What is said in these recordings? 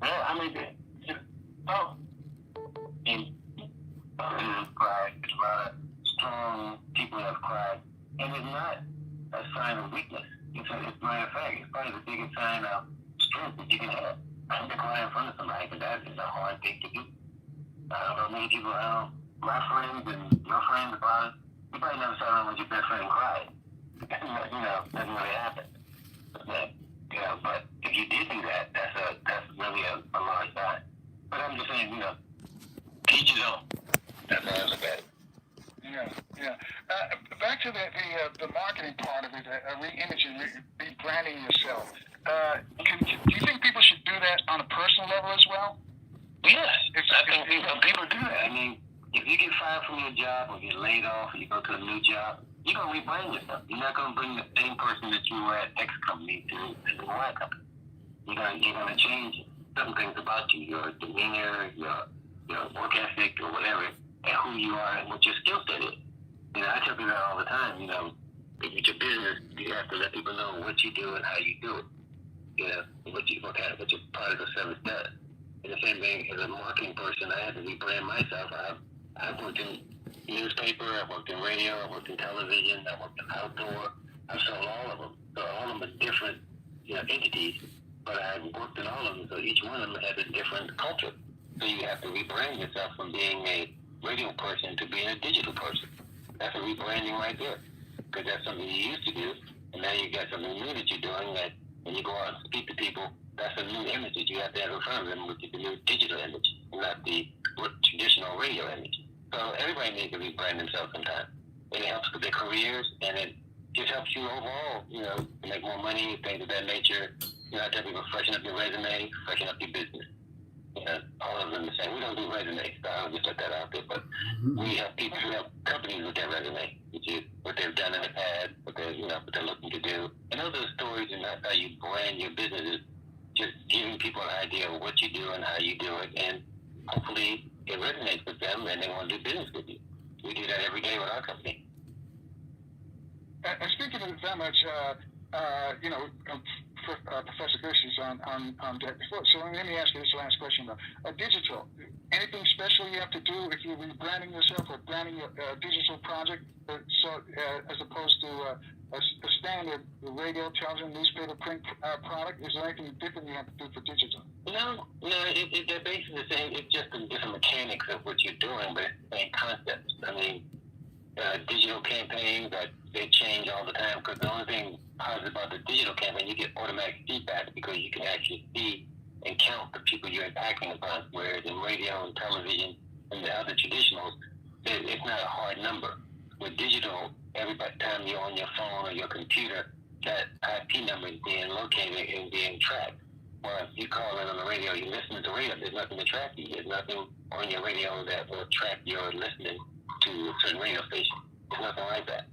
Well, I mean, oh, and have cried. There's a lot of strong people that have cried, and it's not a sign of weakness. It's a matter of fact, it's probably the biggest sign of strength that you can have. I to cry in front of somebody, because that is a hard thing to do. I don't know many people around, my friends and your friends about it. You probably never sat around with your best friend and cried. Doesn't really happen. But if you did do that, that's really a large sign. But I'm just saying, teach his own. That's how I look at it. Yeah. Back to the marketing part of it, re-imaging, rebranding yourself. Do you think people should do that on a personal level as well? Yes, I think people do that. I mean, if you get fired from your job or get laid off or you go to a new job, you're going to rebrand yourself. You're not going to bring the same person that you were at X company to the Y company. You're going to change some things about you, your demeanor, your work ethic or whatever, and who you are and what your skill set is. I tell people that all the time, if it's your business, you have to let people know what you do and how you do it. What your product or service does. And the same thing as a marketing person, I had to rebrand myself. I've worked in newspaper, I've worked in radio, I've worked in television, I've worked in outdoor. I've sold all of them. So all of them are different, entities, but I've worked in all of them. So each one of them has a different culture. So you have to rebrand yourself from being a radio person to being a digital person. That's a rebranding right there, because that's something you used to do, and now you got something new that you're doing that when you go out and speak to people, that's a new image that you have to have in front of them, which is the new digital image, not the traditional radio image. So everybody needs to rebrand themselves sometimes. It helps with their careers, and it just helps you overall, to make more money, things of that nature. I tell people, freshen up your resume, freshen up your business. All of them the same. We don't do resumes, so I'll just let that out there. But we have people who have companies with their resume, which is what they've done in the past, what they're looking to do. And those are the stories, and that's how you brand your businesses. Just giving people an idea of what you do and how you do it, and hopefully it resonates with them, and they want to do business with you. We do that every day with our company. And speaking of that much, Professor Griff is on deck before. So let me ask you this last question about digital. Anything special you have to do if you're rebranding yourself or branding your digital project, as opposed to a standard radio, television, newspaper, print product? Is there anything different you have to do for digital? No, they're basically the same. It's just the different mechanics of what you're doing, but it's the same concepts. I mean, digital campaigns, they change all the time, because the only thing positive about the digital campaign, you get automatic feedback because you can actually see and count the people you're impacting upon, whereas in radio and television and the other traditionals, it's not a hard number. With digital, every time you're on your phone or your computer, that IP number is being located and being tracked. Well, if you call in on the radio, you're listening to radio, there's nothing to track you. There's nothing on your radio that will track your listening to a certain radio station. There's nothing like that.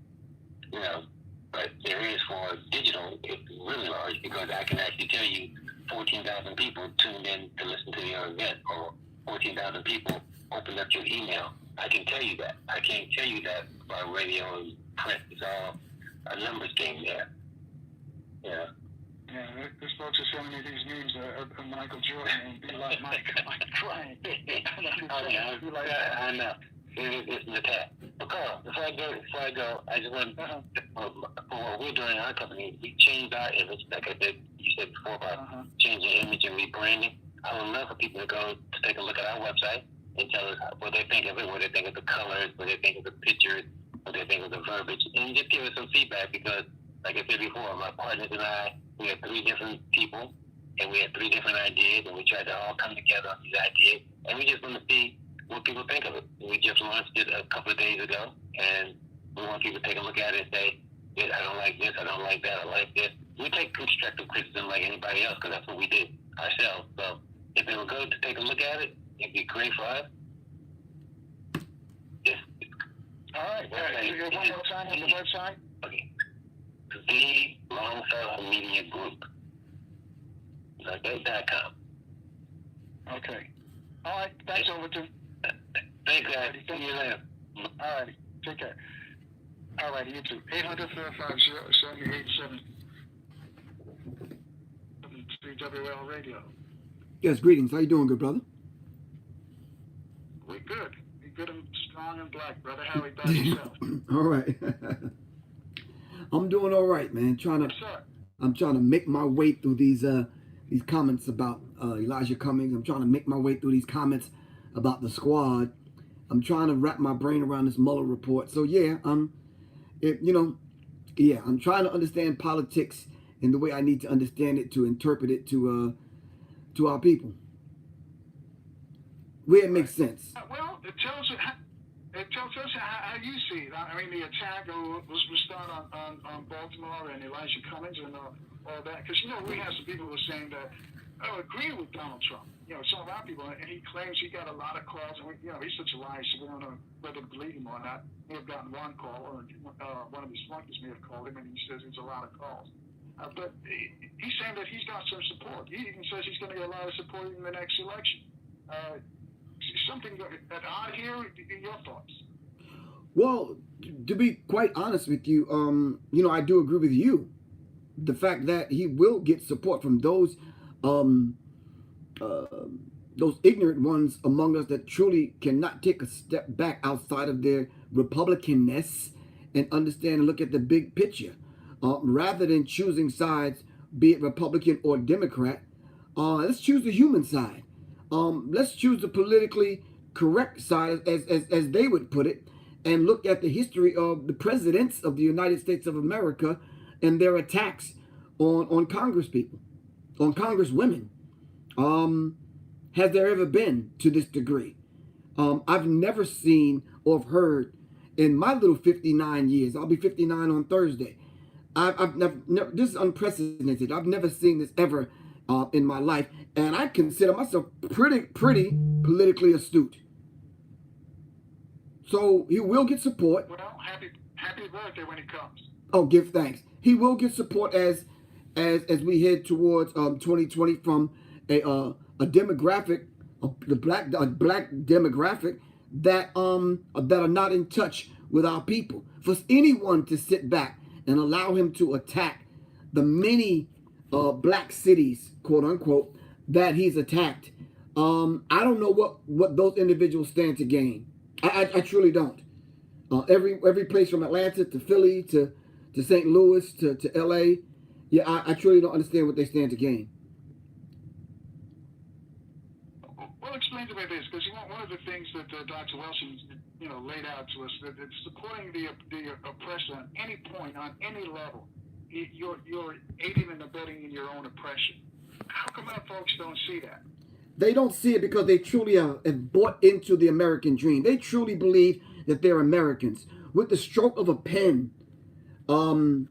But there is for digital, it's really large, because I can actually tell you 14,000 people tuned in to listen to your event, or 14,000 people opened up your email. I can tell you that. I can't tell you that by radio and print. It's all a numbers game there. Yeah, this folks are sending me these memes of Michael Jordan and be like Mike crying. I know. It's an attack. But Carl, before I go, I just want for what we're doing in our company, we changed our image, like you said before about changing image and rebranding. I would love for people to go to take a look at our website and tell us what they think of it, what they think of the colors, what they think of the pictures, what they think of the verbiage, and just give us some feedback, because, like I said before, my partners and I, we had 3 different people, and we had 3 different ideas, and we tried to all come together on these ideas, and we just want to see what people think of it. We just launched it a couple of days ago, and we want people to take a look at it and say, I don't like this, I don't like that, I like this. We take constructive criticism like anybody else, because that's what we do ourselves. So if they were good to take a look at it, it'd be great for us. All right. One more time on the website. Okay. The Longfellow Media Group. .com. Okay. All right. Thanks, Overton. Thanks, guys. See you later. All righty. Take care. All righty. You too. 800-450-7887. through WL Radio. Yes, greetings. How you doing, good brother? We're good. We're good and strong and black, brother. How about yourself? All right. I'm doing all right, man. I'm trying to make my way through these comments about Elijah Cummings. I'm trying to make my way through these comments about the squad. I'm trying to wrap my brain around this Mueller report. So yeah, I'm trying to understand politics in the way I need to understand it to interpret it to our people, where it makes sense. Well, it tells us how you see it. I mean, the attack was started on Baltimore and Elijah Cummings and all that. Because, we have some people who are saying that, agree with Donald Trump. Some of our people, and he claims he got a lot of calls. And, he's such a liar, so we don't know whether to believe him or not. He may have gotten one call, or one of his flunkies may have called him, and he says it's a lot of calls. But he's saying that he's got some support. He even says he's going to get a lot of support in the next election. Something that odd here. Your thoughts? Well, to be quite honest with you, I do agree with you. The fact that he will get support from those ignorant ones among us that truly cannot take a step back outside of their Republicanness and understand and look at the big picture, rather than choosing sides, be it Republican or Democrat. Let's choose the human side. Let's choose the politically correct side, as they would put it, and look at the history of the presidents of the United States of America and their attacks on Congress people, on Congress women. Has there ever been to this degree? I've never seen or heard in my little 59 years. I'll be 59 on Thursday. I've never, this is unprecedented. I've never seen this ever in my life, and I consider myself pretty politically astute. So he will get support. Well, happy birthday when it comes. Oh, give thanks. He will get support as we head towards 2020 from a demographic, the black demographic that are not in touch with our people. For anyone to sit back and allow him to attack the many black cities, quote unquote, that he's attacked, I don't know what those individuals stand to gain. I truly don't. Every place from Atlanta to Philly to St. Louis to LA, yeah, I truly don't understand what they stand to gain. Well, explain to me this, because one of the things that Dr. Wilson, laid out to us, that it's supporting the oppressor at any point, on any level, you're aiding and abetting in your own oppression. How come our folks don't see that? They don't see it because they truly have bought into the American dream. They truly believe that they're Americans. With the stroke of a pen, the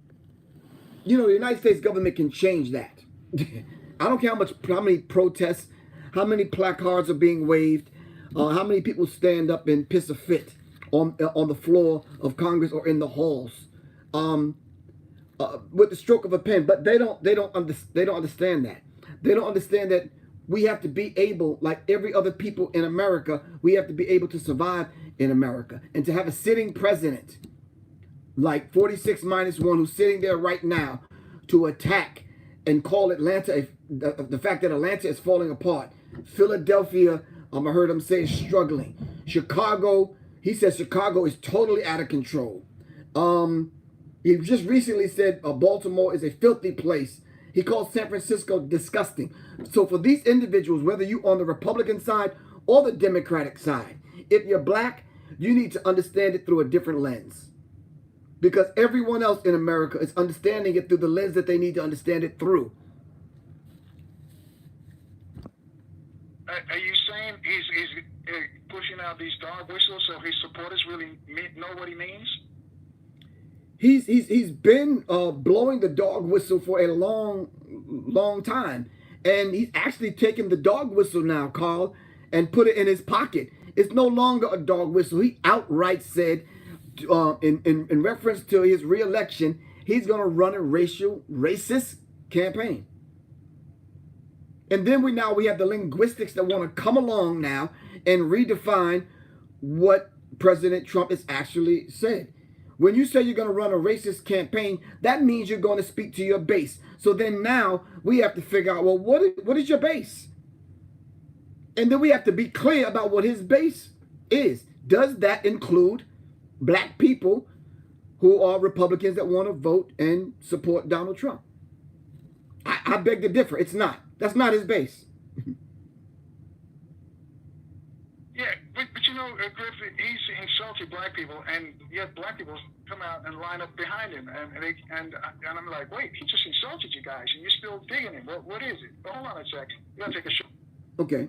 United States government can change that. I don't care how many protests, how many placards are being waved, how many people stand up and piss a fit on the floor of Congress or in the halls, with the stroke of a pen. But they don't understand that. They don't understand that we have to be able, like every other people in America, we have to be able to survive in America. And to have a sitting president like 46 minus 1 who's sitting there right now to attack and call Atlanta, the fact that Atlanta is falling apart. Philadelphia, I heard him say, is struggling. Chicago, he says Chicago is totally out of control. He just recently said Baltimore is a filthy place. He called San Francisco disgusting. So for these individuals, whether you're on the Republican side or the Democratic side, if you're black, you need to understand it through a different lens. Because everyone else in America is understanding it through the lens that they need to understand it through. Are you saying he's pushing out these dog whistles so his supporters really know what he means? He's been blowing the dog whistle for a long time, and he's actually taken the dog whistle now, Carl, and put it in his pocket. It's no longer a dog whistle. He outright said, in reference to his re-election, he's going to run a racist campaign. And then we have the linguistics that want to come along now and redefine what President Trump has actually said. when you say you're going to run a racist campaign, that means you're going to speak to your base. So then now we have to figure out, well, what is your base? And then we have to be clear about what his base is. Does that include black people who are Republicans that want to vote and support Donald Trump? I beg to differ. It's not. That's not his base. Yeah, but you know, Griff, he's insulted black people, and yet black people come out and line up behind him, and I'm like, wait, he just insulted you guys, and you're still digging him. What is it? Hold on a second. You gotta take a shot. Okay.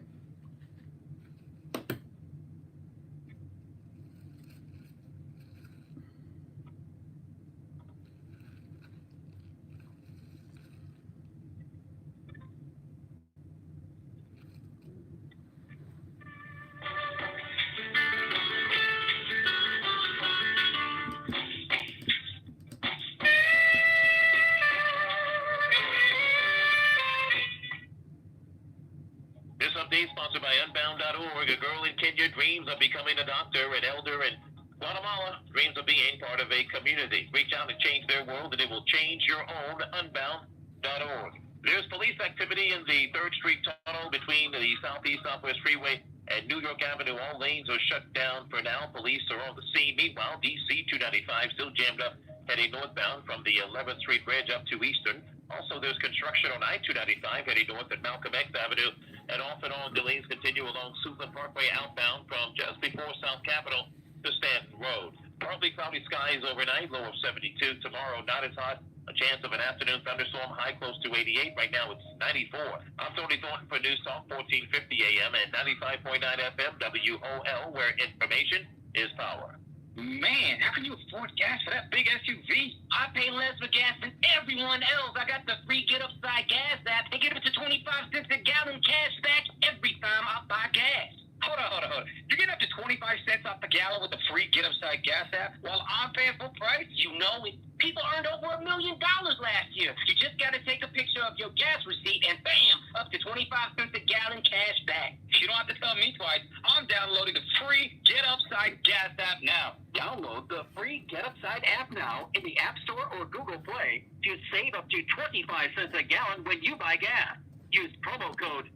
This update sponsored by Unbound.org. A girl in Kenya dreams of becoming a doctor, an elder in Guatemala dreams of being part of a community. Reach out and change their world, and it will change your own. Unbound.org. There's police activity in the 3rd Street tunnel between the Southeast-Southwest Freeway and New York Avenue. All lanes are shut down for now. Police are on the scene. Meanwhile, DC 295 still jammed up, heading northbound from the 11th Street Bridge up to Eastern. Also, there's construction on I-295 heading north at Malcolm X Avenue, and off and on delays continue along Suitland Parkway outbound from just before South Capitol to Stanton Road. Partly cloudy skies overnight, low of 72. Tomorrow, not as hot. A chance of an afternoon thunderstorm, high close to 88. Right now, it's 94. I'm Tony Thornton for News Talk 1450 AM and 95.9 FM WOL, where information is power. Man, how can you afford gas for that big SUV? I pay less for gas than everyone else. I got the free Get Upside Gas app and get up to 25 cents a gallon cash back every time I buy gas. Hold on. You're getting up to 25 cents off a gallon with the free Get Upside Gas app while I'm paying full price? You know it. People earned over $1 million last year. You just got to take a picture of your gas receipt and bam, up to 25 cents a gallon cash back. You don't have to tell me twice. I'm downloading the free Get Upside Gas app now. Download the free Get Upside app now in the App Store or Google Play to save up to 25 cents a gallon when you buy gas. Use promo code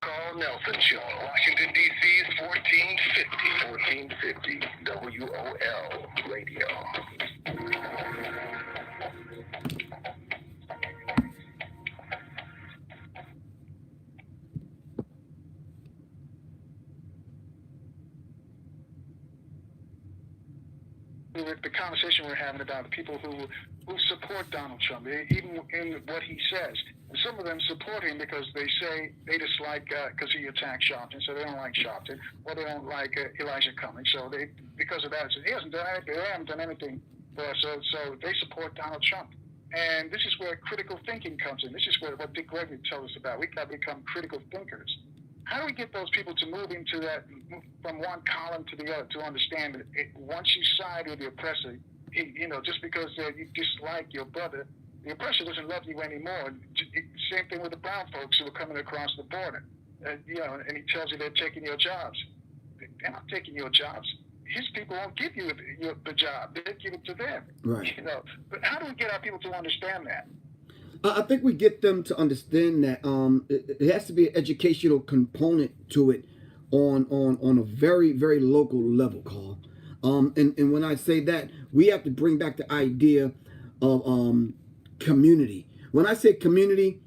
Carl Nelson Show, Washington, D.C.'s 1450 WOL Radio. The conversation we're having about the people who support Donald Trump, even in what he says. And some of them support him because they say they dislike because he attacked Sharpton, so they don't like Sharpton, or they don't like Elijah Cummings. So they, because of that, he hasn't done anything. They haven't done anything for us. So they support Donald Trump. And this is where critical thinking comes in. This is where what Dick Gregory tells us about. We got to become critical thinkers. How do we get those people to move into that, from one column to the other, to understand that once you side with the oppressor, just because you dislike your brother, the oppressor doesn't love you anymore. Same thing with the brown folks who are coming across the border. You know, and he tells you they're taking your jobs. They're not taking your jobs. His people won't give you the job. They give it to them. Right. You know, but how do we get our people to understand that? I think we get them to understand that it has to be an educational component to it on a very, very local level, Carl. And when I say that, we have to bring back the idea of community. When I say community,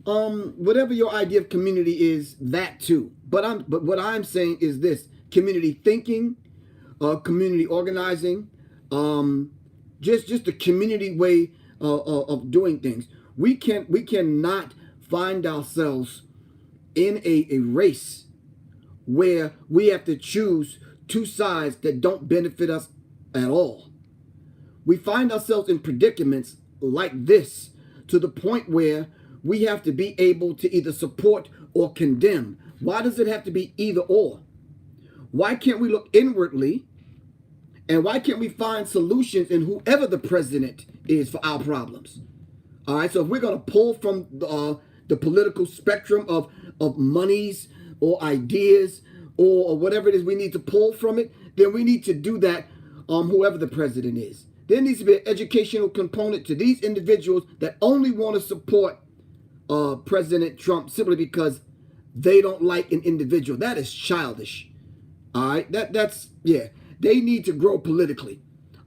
whatever your idea of community is, that too. But what I'm saying is this: community thinking, community organizing, just the community way of doing things. We cannot find ourselves in a race where we have to choose two sides that don't benefit us at all. We find ourselves in predicaments like this to the point where we have to be able to either support or condemn. Why does it have to be either or? Why can't we look inwardly, and why can't we find solutions in whoever the president is for our problems? All right, so if we're going to pull from the political spectrum of monies or ideas or whatever it is we need to pull from it, then we need to do that whoever the president is. There needs to be an educational component to these individuals that only want to support President Trump simply because they don't like an individual. That is childish. All right, that's they need to grow politically.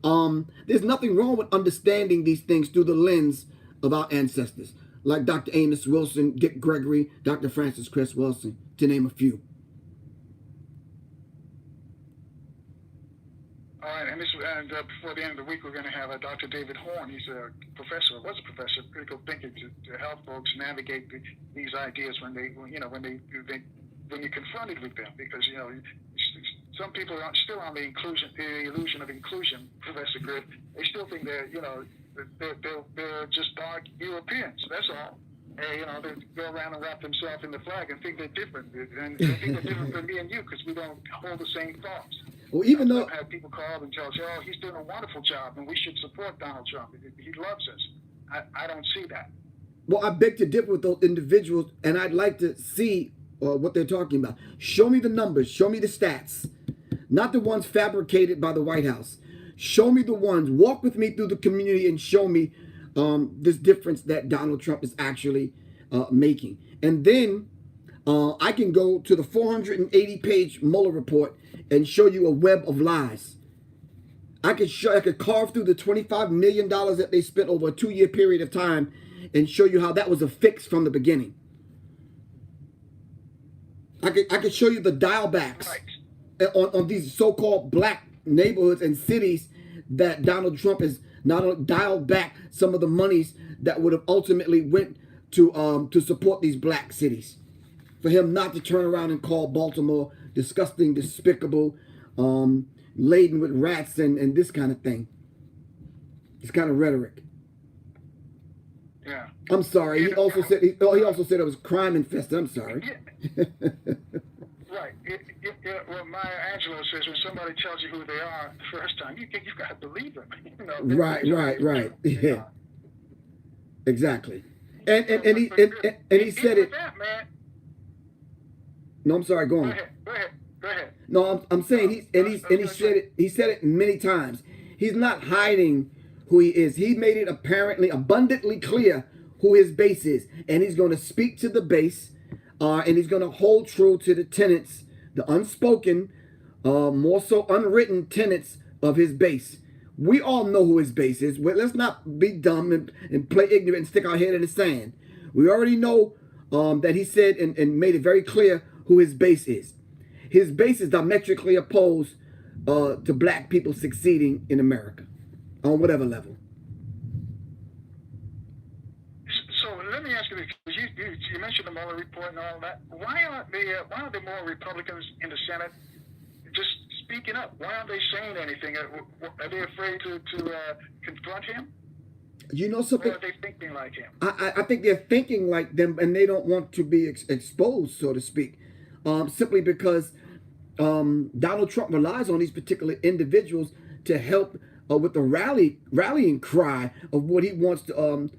There's nothing wrong with understanding these things through the lens of our ancestors, like Dr. Amos Wilson, Dick Gregory, Dr. Francis Chris Wilson, to name a few. All right, and before the end of the week, we're going to have Dr. David Horn. He's a professor, was a professor of critical thinking to help folks navigate these ideas when you're confronted with them, because some people are still on the illusion of inclusion. Professor Griff, they still think they're just dark Europeans. That's all. They go around and wrap themselves in the flag and think they're different, and they think they're different from me and you because we don't hold the same thoughts. Well, even though I've had people call and tell us, "Oh, he's doing a wonderful job, and we should support Donald Trump. He loves us." I don't see that. Well, I beg to differ with those individuals, and I'd like to see what they're talking about. Show me the numbers. Show me the stats. Not the ones fabricated by the White House. Show me the ones. Walk with me through the community and show me this difference that Donald Trump is actually making. And then I can go to the 480-page Mueller report and show you a web of lies. I could carve through the $25 million that they spent over a 2-year period of time and show you how that was a fix from the beginning. I could show you the dial backs on these so-called black neighborhoods and cities that Donald Trump has not only dialed back some of the monies that would have ultimately went to support these black cities. For him not to turn around and call Baltimore disgusting, despicable, laden with rats and this kind of thing. This kind of rhetoric. Yeah. I'm sorry. He also said it was crime infested. I'm sorry. Right. Well, Maya Angelou says when somebody tells you who they are the first time, you've got to believe them. Right. Yeah. Exactly. And he said it. That, man. No, I'm sorry. Go on. Go ahead. No, I'm saying he said it many times. He's not hiding who he is. He made it abundantly clear who his base is, and he's going to speak to the base, and he's going to hold true to the tenets, the unspoken, more so unwritten tenets of his base. We all know who his base is. Let's not be dumb and play ignorant and stick our head in the sand. We already know that he said and made it very clear who his base is. His base is diametrically opposed to black people succeeding in America on whatever level. So let me ask you this: you mentioned the Mueller report and all that. Why aren't there more Republicans in the Senate just speaking up? Why aren't they saying anything? Are they afraid to confront him? You know something? Or are they thinking like him? I think they're thinking like them, and they don't want to be exposed, so to speak, simply because Donald Trump relies on these particular individuals to help with the rallying cry of what he wants to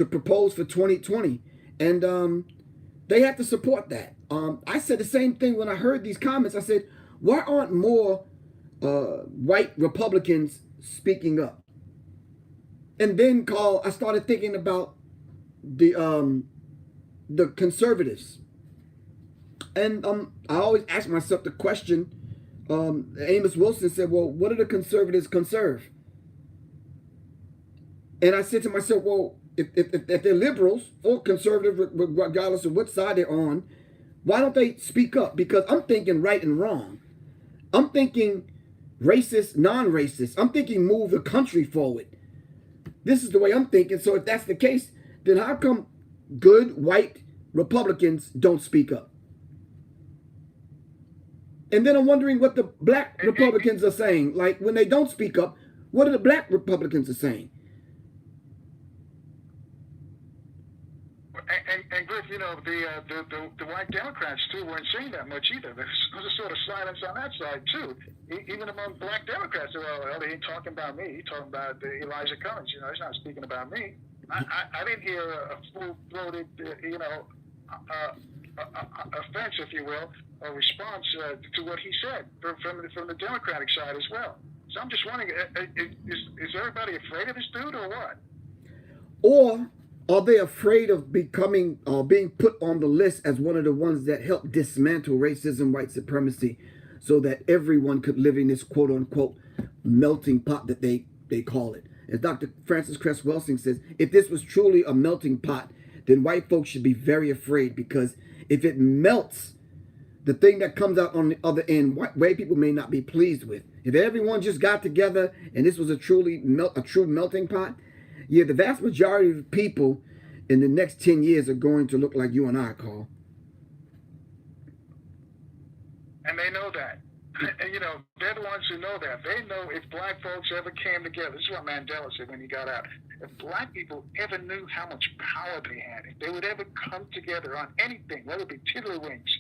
propose for 2020. and they have to support that. I said the same thing when I heard these comments. I said, why aren't more white Republicans speaking up? And then, Carl, I started thinking about the conservatives, and I always ask myself the question. Amos Wilson said, "Well, what do the conservatives conserve?" And I said to myself, "Well, if they're liberals or conservative, regardless of what side they're on, why don't they speak up?" Because I'm thinking right and wrong. I'm thinking racist, non-racist. I'm thinking move the country forward. This is the way I'm thinking. So if that's the case, then how come good white Republicans don't speak up? And then I'm wondering what the black Republicans are saying. Like when they don't speak up, what are the black Republicans are saying? And Griff, you know, the white Democrats too weren't saying that much either. There's a sort of silence on that side too. Even among black Democrats, well, they ain't talking about me. He's talking about Elijah Cummings. You know, he's not speaking about me. I didn't hear a full-throated, offense, if you will, a response to what he said from the Democratic side as well. So I'm just wondering, is everybody afraid of this dude or what? Or are they afraid of becoming being put on the list as one of the ones that helped dismantle racism, white supremacy, so that everyone could live in this quote unquote melting pot that they call it? As Dr. Francis Cress Welsing says, if this was truly a melting pot, then white folks should be very afraid, because if it melts, the thing that comes out on the other end, white people may not be pleased with. If everyone just got together and this was a true melting pot, yeah, the vast majority of people in the next 10 years are going to look like you and I, Carl. And they know that. And, you know, they're the ones who know that. They know if black folks ever came together, this is what Mandela said when he got out, if black people ever knew how much power they had, if they would ever come together on anything, whether it be tiddlywinks,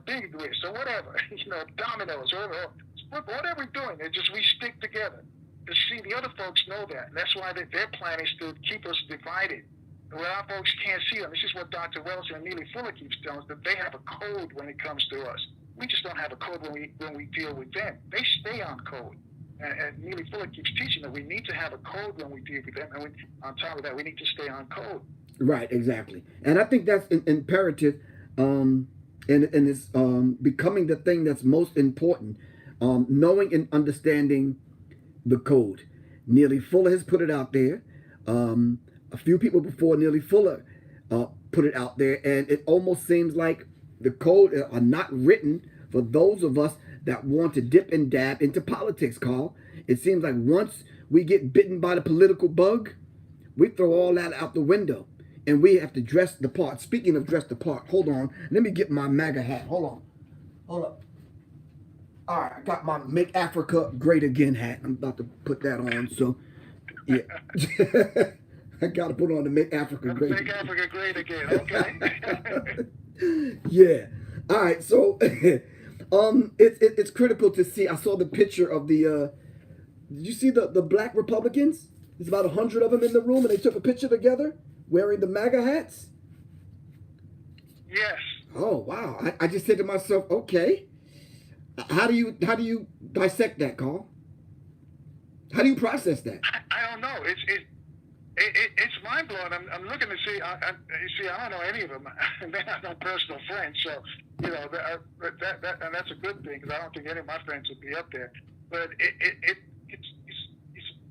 big wigs, or whatever, you know, dominoes, or whatever we're doing, we stick together. To see, the other folks know that. And that's why their plan is to keep us divided. Where our folks can't see them. This is what Dr. Wells and Neely Fuller keeps telling us, that they have a code when it comes to us. We just don't have a code when we deal with them. They stay on code. And Neely Fuller keeps teaching that we need to have a code when we deal with them. And on top of that, we need to stay on code. Right, exactly. And I think that's imperative, and it's becoming the thing that's most important, knowing and understanding the code. Neely Fuller has put it out there. A few people before Neely Fuller put it out there, and it almost seems like the code are not written for those of us that want to dip and dab into politics, Carl. It seems like once we get bitten by the political bug, we throw all that out the window, and we have to dress the part. Speaking of dress the part, hold on. Let me get my MAGA hat. Hold up. All right, I got my Make Africa Great Again hat. I'm about to put that on. So, yeah. I got to put on the Make Africa Great Again. Make Africa Great Again, okay. Yeah. All right, so it's critical to see. I saw the picture of the, did you see the black Republicans? There's about 100 of them in the room, and they took a picture together wearing the MAGA hats? Yes. Oh, wow. I just said to myself, okay. How do you dissect that, Carl? How do you process that? I don't know. It's mind blowing. I'm looking to see. You see, I don't know any of them. They're not no personal friends, so you know that and that's a good thing, because I don't think any of my friends would be up there. But it's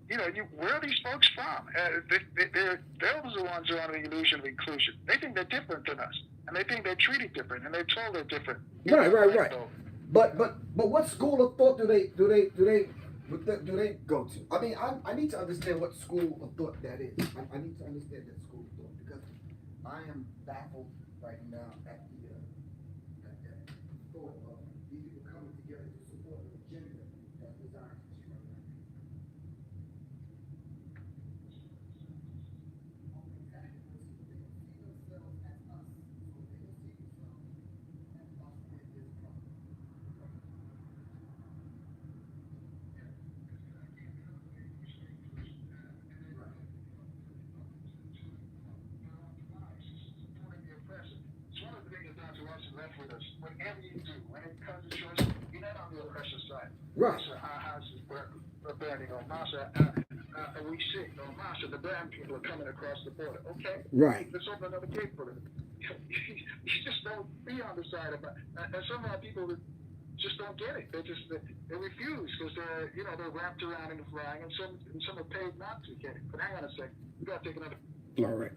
you know, where are these folks from? They're the ones who are under the illusion of inclusion. They think they're different than us, and they think they're treated different, and they're told they're different. Right. But what school of thought do they go to? I mean, I need to understand what school of thought that is. I need to understand that school of thought, because I am baffled right now at the thought of these people coming together to support an agenda that's designed to destroy them. because you're not on the oppressor side. Right. So our house is burning, or Massa, are we sick? Or Massa, the brown people are coming across the border. Okay. Right. Let's open another gate for them. You just don't be on the side of it. And some of our people just don't get it. They refuse because they're wrapped around in the flag, and some are paid not to get it. But hang on a second. We got to take another. All right.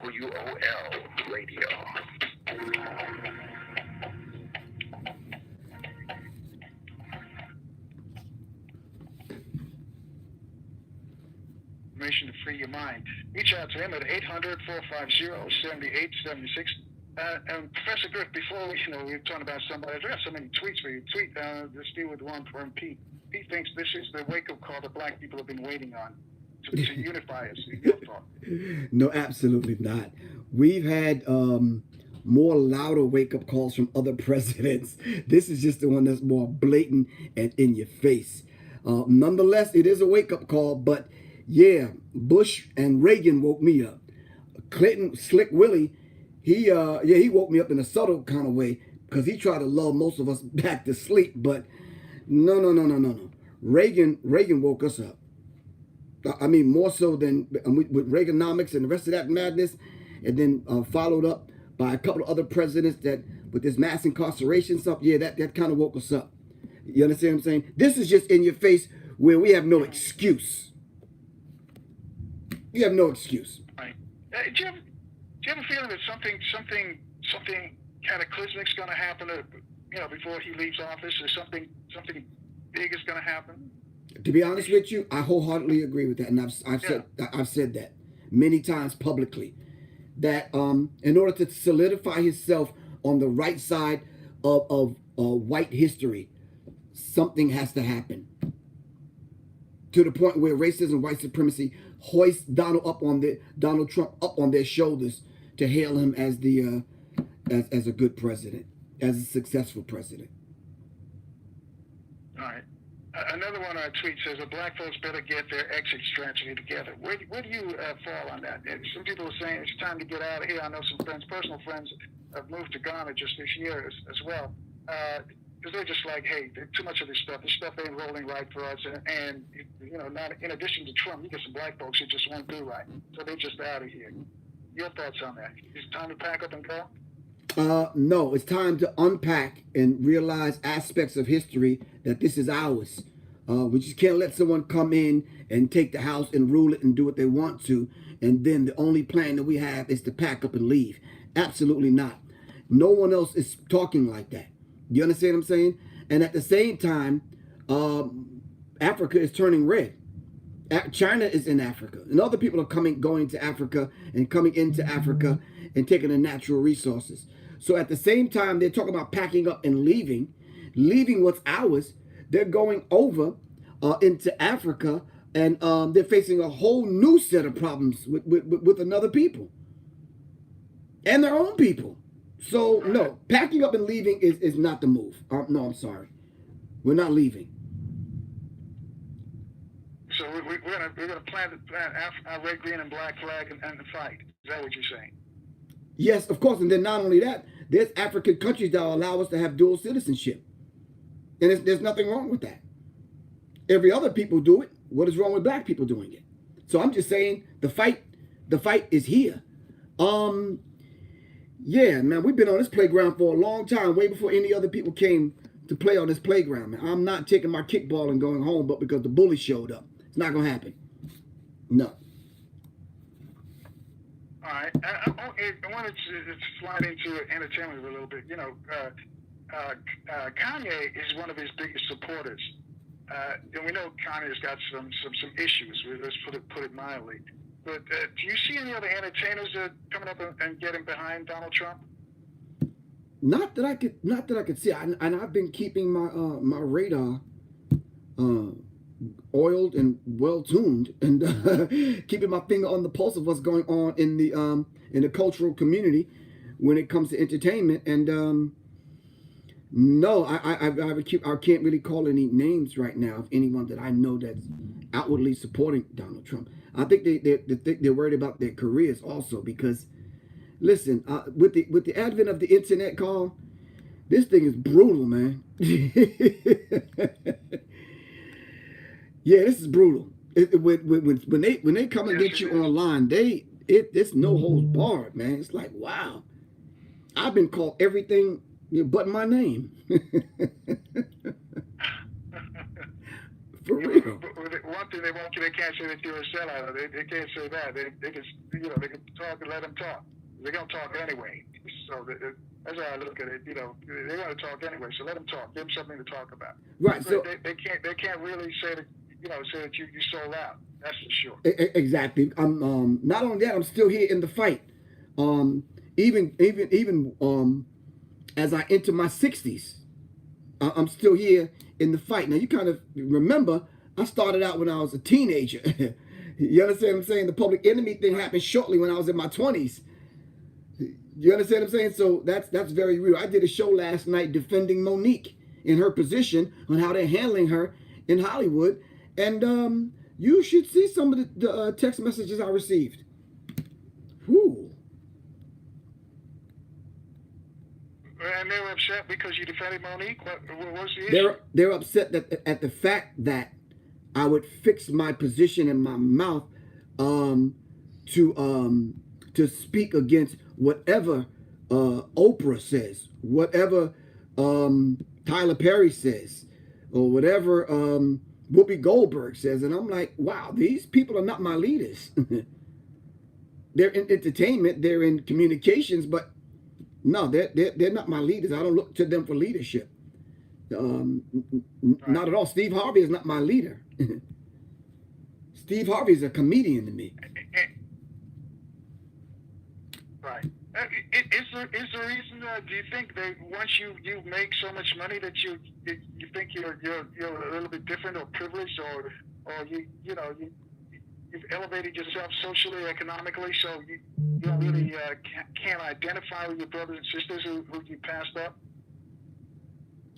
WOL Radio. Information to free your mind. Reach out to him at 800-450-7876. And Professor Griff, before we were talking about somebody, I got so many tweets for you. Let's deal with one from Pete. Pete thinks this is the wake-up call that black people have been waiting on to unify us. Your thought? No, absolutely not. We've had more louder wake-up calls from other presidents. This is just the one that's more blatant and in your face. Nonetheless, it is a wake-up call, but yeah, Bush and Reagan woke me up. Clinton, Slick Willie, he woke me up in a subtle kind of way because he tried to lull most of us back to sleep. But no. Reagan woke us up. I mean, more so than with Reaganomics and the rest of that madness, and then followed up by a couple of other presidents that with this mass incarceration stuff. Yeah, that kind of woke us up. You understand what I'm saying? This is just in your face where we have no excuse. You have no excuse. Right. Do you have a feeling that something cataclysmic is going to happen, before he leaves office, or something big is going to happen? To be honest with you, I wholeheartedly agree with that, and I've said that many times publicly. That in order to solidify himself on the right side of white history, something has to happen. To the point where racism, white supremacy hoist Donald Trump up on their shoulders to hail him as as a good president, as a successful president. All right. Another one on a tweet says that black folks better get their exit strategy together. Where do you fall on that? Some people are saying it's time to get out of here. I know some friends, personal friends, have moved to Ghana just this year as well. Because they're just like, hey, too much of this stuff. This stuff ain't rolling right for us. And not in addition to Trump, you get some black folks who just won't do right. So they're just out of here. Your thoughts on that? Is it time to pack up and go? No, it's time to unpack and realize aspects of history that this is ours. We just can't let someone come in and take the house and rule it and do what they want to, and then the only plan that we have is to pack up and leave. Absolutely not. No one else is talking like that. You understand what I'm saying? And at the same time, Africa is turning red. China is in Africa, and other people are going to Africa and coming into Africa and taking the natural resources. So at the same time, they're talking about packing up and leaving what's ours. They're going over into Africa, and they're facing a whole new set of problems with another people and their own people. So no, packing up and leaving is not the move. No, I'm sorry, we're not leaving. So we're gonna plant our red, green, and black flag and fight. Is that what you're saying? Yes, of course. And then not only that, there's African countries that will allow us to have dual citizenship, and there's nothing wrong with that. Every other people do it. What is wrong with black people doing it? So I'm just saying the fight is here. Yeah, man, we've been on this playground for a long time, way before any other people came to play on this playground, man. I'm not taking my kickball and going home, but because the bully showed up. It's not gonna happen. No. All right. I wanted to slide into entertainment a little bit. Kanye is one of his biggest supporters, and we know Kanye's got some issues. Let's put it mildly. But do you see any other entertainers coming up and getting behind Donald Trump? Not that I could see. And I've been keeping my my radar oiled and well tuned, and keeping my finger on the pulse of what's going on in the cultural community when it comes to entertainment. And no, I can't really call any names right now of anyone that I know that's outwardly supporting Donald Trump. I think they're worried about their careers also, because listen, with the advent of the internet, call, this thing is brutal, man. Yeah, this is brutal. When they come and get you online, it's no holds barred, man. It's like, wow, I've been called everything but my name. For real. One thing they can't say that you're a sellout. They can't say that. They can they can talk and let them talk. They're gonna talk anyway. So that's how I look at it. They're gonna talk anyway. So let them talk. Give them something to talk about. Right. So they can't really say that say that you sold out. That's for sure. Exactly. I'm not only that, I'm still here in the fight. Even as I enter my 60s, I'm still here in the fight. Now, you kind of remember, I started out when I was a teenager. You understand what I'm saying? The Public Enemy thing happened shortly when I was in my 20s. You understand what I'm saying? So that's very real. I did a show last night defending Monique in her position on how they're handling her in Hollywood. And you should see some of the text messages I received. Whew. And they were upset because you defended Monique? What was the issue? They're upset at the fact that I would fix my position in my mouth to speak against whatever Oprah says, whatever Tyler Perry says, or whatever Whoopi Goldberg says. And I'm like, wow, these people are not my leaders. They're in entertainment, they're in communications, but no, they're not my leaders. I don't look to them for leadership. Not at all. Steve Harvey is not my leader. Steve Harvey is a comedian to me. Right. Is the reason? Do you think that once you make so much money that you think you're a little bit different or privileged, or you've elevated yourself socially, economically, so you don't really can't identify with your brothers and sisters who you passed up?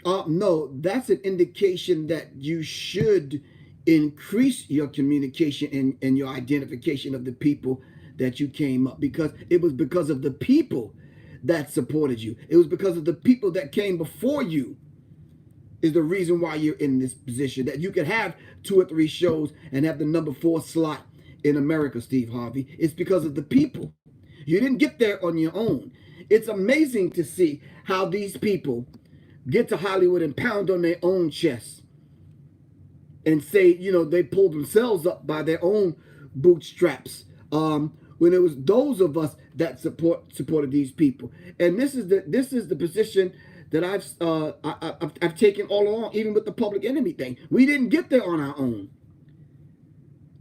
No, that's an indication that you should increase your communication and your identification of the people that you came up, because it was because of the people that supported you. It was because of the people that came before you is the reason why you're in this position, that you could have 2 or 3 shows and have the number 4 slot in America, Steve Harvey. It's because of the people. You didn't get there on your own. It's amazing to see how these people get to Hollywood and pound on their own chest and say, you know, they pulled themselves up by their own bootstraps. When it was those of us that supported these people, and this is the position that I've taken all along, even with the Public Enemy thing. We didn't get there on our own,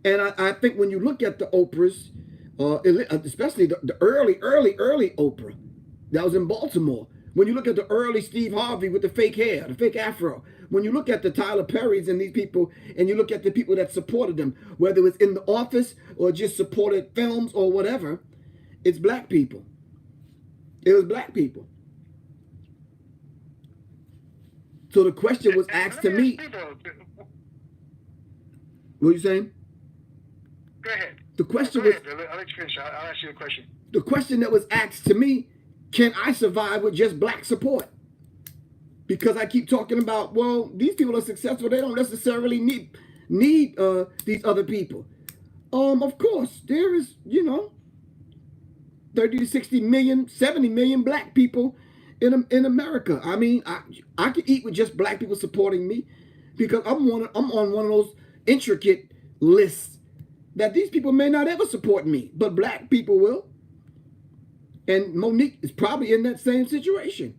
and I think when you look at the Oprahs, especially the early Oprah that was in Baltimore. When you look at the early Steve Harvey with the fake hair, the fake afro, when you look at the Tyler Perrys and these people, and you look at the people that supported them, whether it was in the office or just supported films or whatever, it's black people. It was black people. So the question was asked to me. What are you saying? Go ahead. The question was. I'll let you finish. I'll ask you a question. The question that was asked to me: can I survive with just black support? Because I keep talking about, well, these people are successful. They don't necessarily need these other people. Of course, there is, 30 to 60 million, 70 million black people in America. I mean, I could eat with just black people supporting me, because I'm on one of those intricate lists that these people may not ever support me, but black people will. And Monique is probably in that same situation.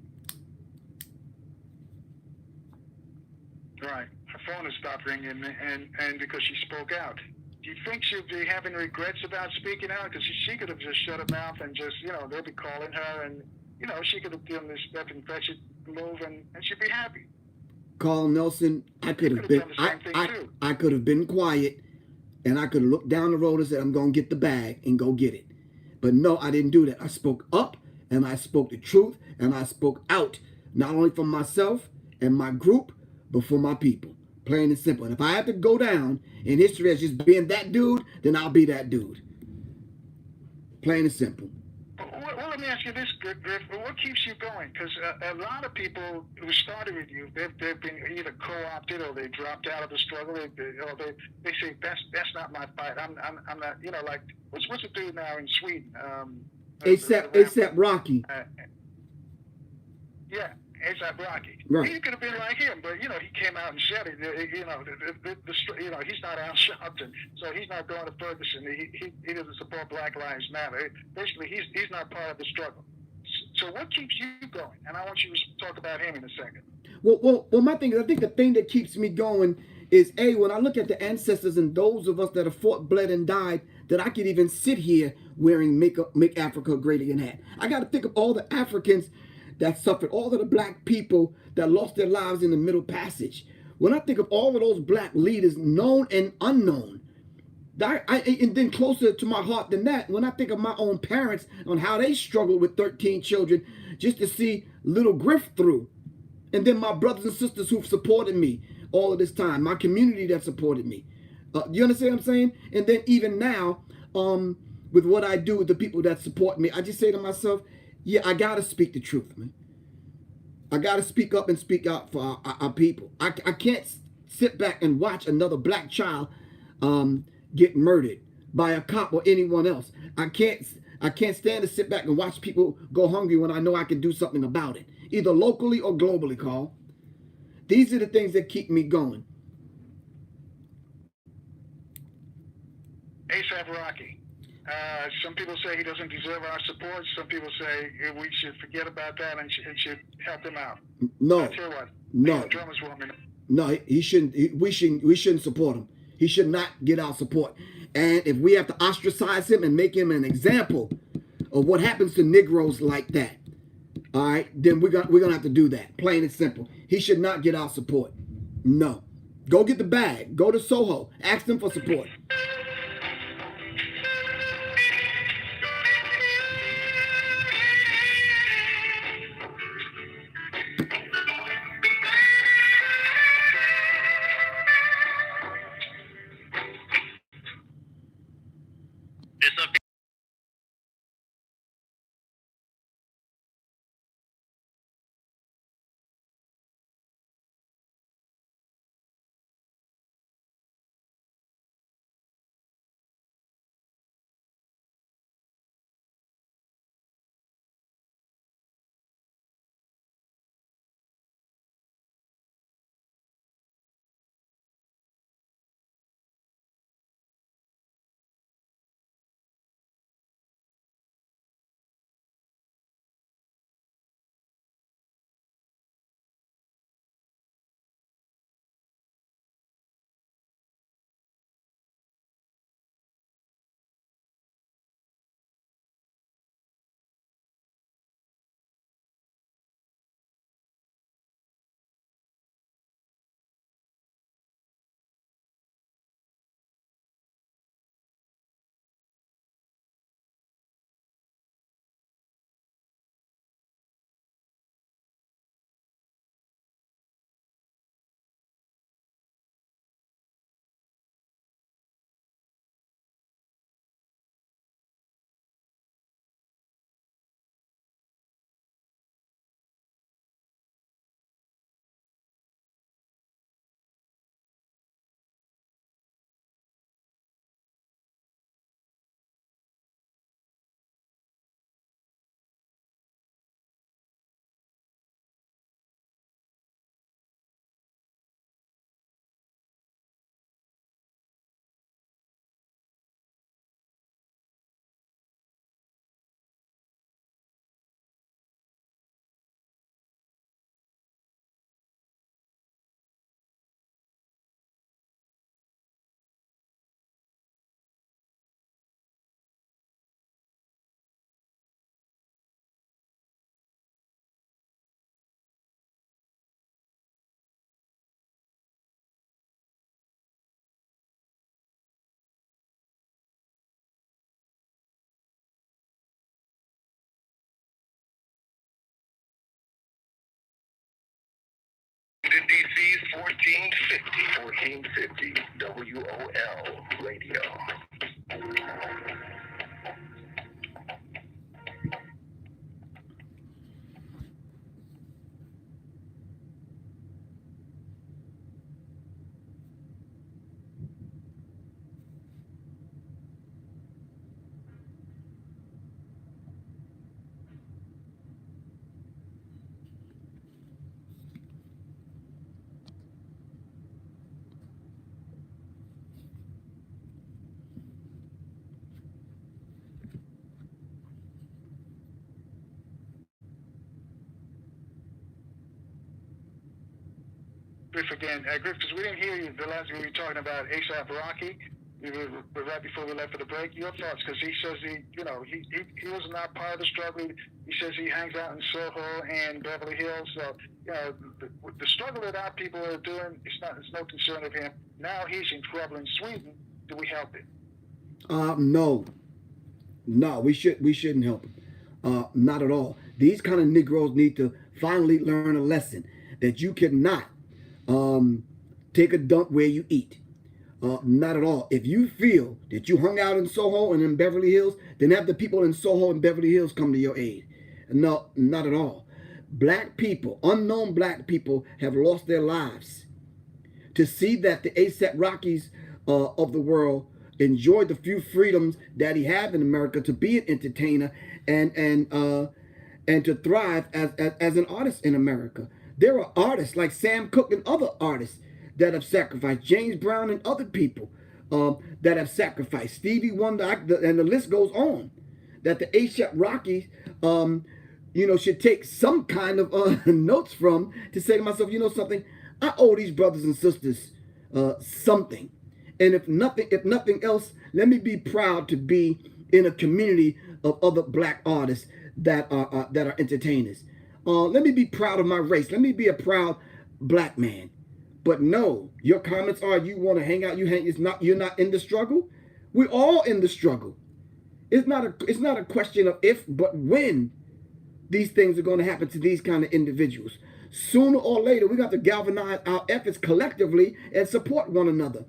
Right. Her phone has stopped ringing, and because she spoke out. Do you think she'll be having regrets about speaking out? Because she could have just shut her mouth and just, they'll be calling her, and, she could have done this step and fetch it move, and she'd be happy. Carl Nelson, I could have been, I could have been quiet, and I could have looked down the road and said, I'm going to get the bag and go get it. But no, I didn't do that. I spoke up, and I spoke the truth, and I spoke out, not only for myself and my group, but for my people. Plain and simple. And if I have to go down in history as just being that dude, then I'll be that dude. Plain and simple. Well, let me ask you this, Griff. What keeps you going? Because a lot of people who started with you, they've been either co-opted or they dropped out of the struggle. They say that's not my fight. I'm not. Like what's the dude now in Sweden? ASAP Rocky. Yeah. A$AP Rocky. Right. He could have been like him, but he came out and said it. He's not Al Sharpton, so he's not going to Ferguson. He doesn't support Black Lives Matter. Basically, he's not part of the struggle. So what keeps you going? And I want you to talk about him in a second. Well, my thing is, I think the thing that keeps me going is when I look at the ancestors and those of us that have fought, bled, and died, that I could even sit here wearing Make Africa Great Again hat. I got to think of all the Africans that suffered, all of the black people that lost their lives in the Middle Passage. When I think of all of those black leaders, known and unknown, and then closer to my heart than that, when I think of my own parents on how they struggled with 13 children just to see little Griff through, and then my brothers and sisters who've supported me all of this time, my community that supported me. You understand what I'm saying? And then even now, with what I do with the people that support me, I just say to myself, yeah, I got to speak the truth, man. I got to speak up and speak out for our people. I can't sit back and watch another black child get murdered by a cop or anyone else. I can't stand to sit back and watch people go hungry when I know I can do something about it, either locally or globally, Carl. These are the things that keep me going. A$AP Rocky. Some people say he doesn't deserve our support. Some people say we should forget about that and should help him out. No, I tell you what, no, drummers woman. No, he shouldn't. We shouldn't support him. He should not get our support. And if we have to ostracize him and make him an example of what happens to Negroes like that, all right, then we're gonna have to do that. Plain and simple. He should not get our support. No, go get the bag. Go to Soho. Ask them for support. 1450 WOL Radio. Griff again. Griff, because we didn't hear you the last time we were talking about A$AP Rocky. We were right before we left for the break. Your thoughts? Because he says he was not part of the struggle. He says he hangs out in Soho and Beverly Hills. So the struggle that our people are doing, it's no concern of him. Now he's in trouble in Sweden. Do we help him? No, we shouldn't help him. Not at all. These kind of Negroes need to finally learn a lesson that you cannot take a dump where you eat. Not at all. If you feel that you hung out in Soho and in Beverly Hills, then have the people in Soho and Beverly Hills come to your aid. No, not at all. Black people, unknown black people, have lost their lives. To see that the A$AP Rockies of the world enjoy the few freedoms that he had in America to be an entertainer and to thrive as an artist in America. There are artists like Sam Cooke and other artists that have sacrificed, James Brown and other people that have sacrificed, Stevie Wonder, and the list goes on, that the A$AP Rockies, should take some kind of notes from, to say to myself, you know something, I owe these brothers and sisters something. And if nothing else, let me be proud to be in a community of other black artists that are entertainers. Let me be proud of my race. Let me be a proud black man. But no, your comments are you want to hang out. You're not in the struggle. We're all in the struggle. It's not a question of if, but when these things are going to happen to these kind of individuals. Sooner or later, we got to galvanize our efforts collectively and support one another.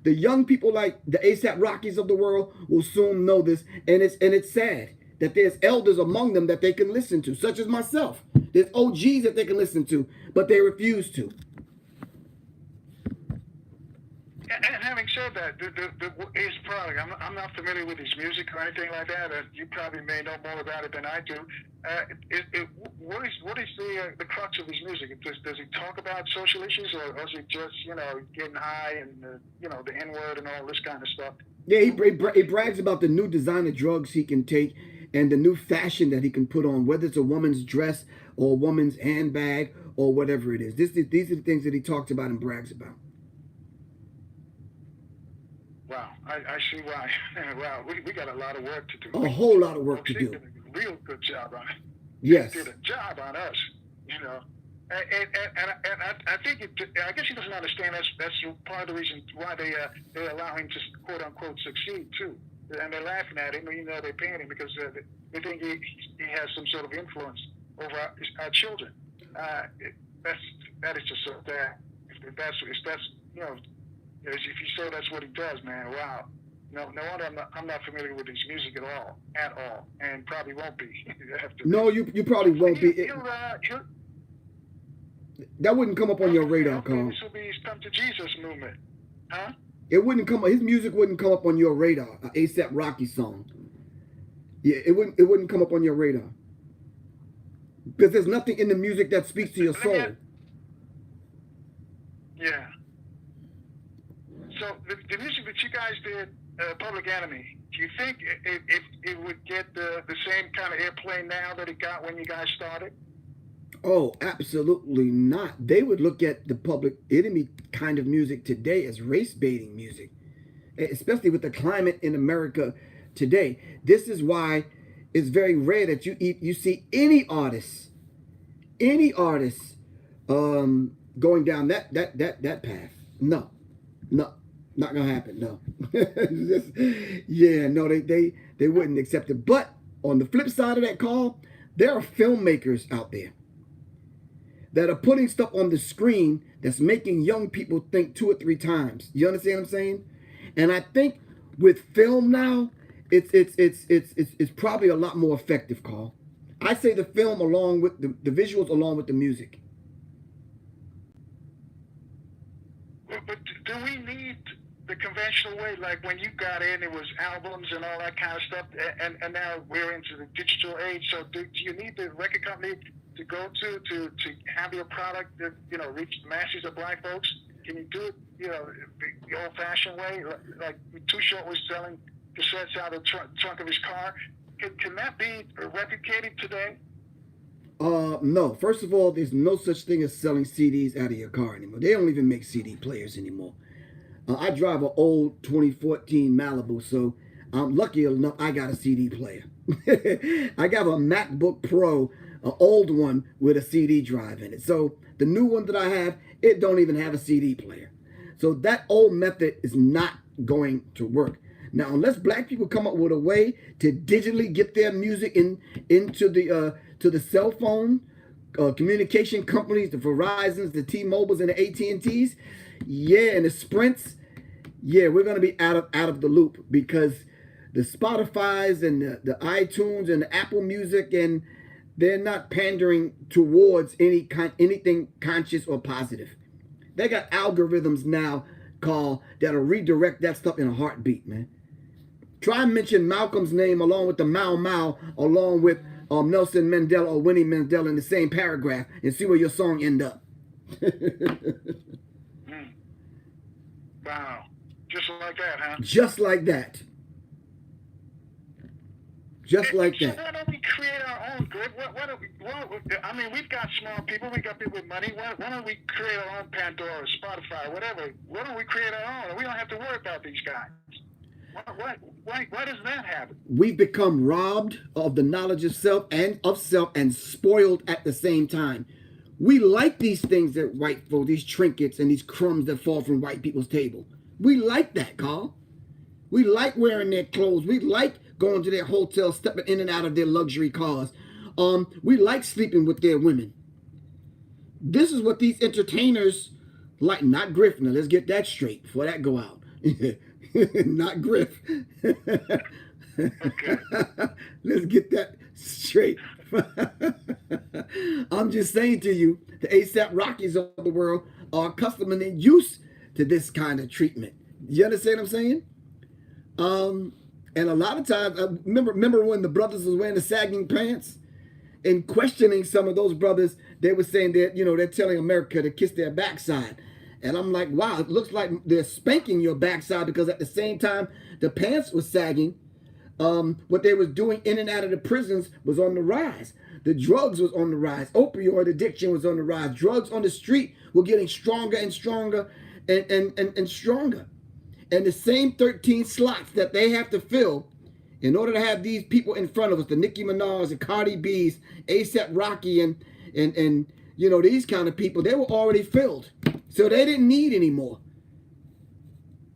The young people like the A$AP Rockies of the world will soon know this, and it's sad that there's elders among them that they can listen to, such as myself. There's OGs that they can listen to, but they refuse to. And having said that, his product, I'm not familiar with his music or anything like that. You probably may know more about it than I do. What is the crux of his music? Does he talk about social issues, or is it just getting high and the N-word and all this kind of stuff? Yeah, he brags about the new designer drugs he can take and the new fashion that he can put on, whether it's a woman's dress or a woman's handbag or whatever it is. These are the things that he talks about and brags about. Wow, I see why. Wow, we got a lot of work to do. A whole lot of work to do. Did a real good job on it. Yes. They did a job on us, And I think I guess he doesn't understand that's part of the reason why they allow him to quote unquote succeed too. And they're laughing at him, they're paying him because they think he has some sort of influence over our children. That is just so bad. If you say that's what he does, man, wow. No wonder I'm not familiar with his music at all, and probably won't be. No, you probably won't be. That wouldn't come up on your radar, Carl. This will be his Come to Jesus movement, huh? It wouldn't come. His music wouldn't come up on your radar. An A$AP Rocky song. Yeah, it wouldn't come up on your radar because there's nothing in the music that speaks to your soul. Yeah. So the music that you guys did, Public Enemy, do you think it would get the same kind of airplay now that it got when you guys started? Oh, absolutely not. They would look at the Public Enemy kind of music today as race-baiting music, especially with the climate in America today. This is why it's very rare that you see any artist going down that path. No, not gonna happen. No, they wouldn't accept it. But on the flip side of that call, there are filmmakers out there that are putting stuff on the screen that's making young people think 2 or 3 times. You understand what I'm saying? And I think with film now, it's probably a lot more effective, Carl. I say the film along with the visuals along with the music. But do we need the conventional way? Like when you got in, it was albums and all that kind of stuff, and now we're into the digital age. So do you need the record company to go to have your product that, you know, reach the masses of black folks? Can you do it, you know, the old-fashioned way? Like Too Short was selling cassettes out of the trunk of his car. Can that be replicated today? No. First of all, there's no such thing as selling CDs out of your car anymore. They don't even make CD players anymore. I drive an old 2014 Malibu, so I'm lucky enough I got a CD player. I got a MacBook Pro, an old one with a CD drive in it. So the new one that I have, it don't even have a CD player. So that old method is not going to work. Now, unless black people come up with a way to digitally get their music into the cell phone communication companies, the Verizons, the T-Mobiles, and the AT&Ts, yeah, and the Sprints, yeah, we're gonna be out of the loop, because the Spotify's and the iTunes and the Apple Music, and they're not pandering towards anything conscious or positive. They got algorithms now, Carl, that'll redirect that stuff in a heartbeat, man. Try and mention Malcolm's name along with the Mau Mau, along with Nelson Mandela or Winnie Mandela in the same paragraph, and see where your song end up. Wow. Just like that, huh? Just like that. Just like So that. why don't we create our own good? I mean, we've got smart people. We've got people with money. Why don't we create our own Pandora, Spotify, whatever? Why don't we create our own? We don't have to worry about these guys. Why does that happen? We've become robbed of the knowledge of self and spoiled at the same time. We like these things that white folks, these trinkets and these crumbs that fall from white people's table. We like that, Carl. We like wearing their clothes. We like going to their hotels, stepping in and out of their luxury cars. We like sleeping with their women. This is what these entertainers like. Not Griff. Now let's get that straight before that go out. Not Griff. Okay. Let's get that straight. I'm just saying to you, the ASAP Rockies of the world are accustomed and used to this kind of treatment. You understand what I'm saying? And a lot of times, remember when the brothers was wearing the sagging pants? And questioning some of those brothers, they were saying that, you know, they're telling America to kiss their backside. And I'm like, wow, it looks like they're spanking your backside, because at the same time the pants were sagging, what they was doing in and out of the prisons was on the rise. The drugs was on the rise. Opioid addiction was on the rise. Drugs on the street were getting stronger and stronger and stronger. And the same 13 slots that they have to fill in order to have these people in front of us, the Nicki Minaj and Cardi B's, ASAP Rocky and you know, these kind of people, they were already filled. So they didn't need any more.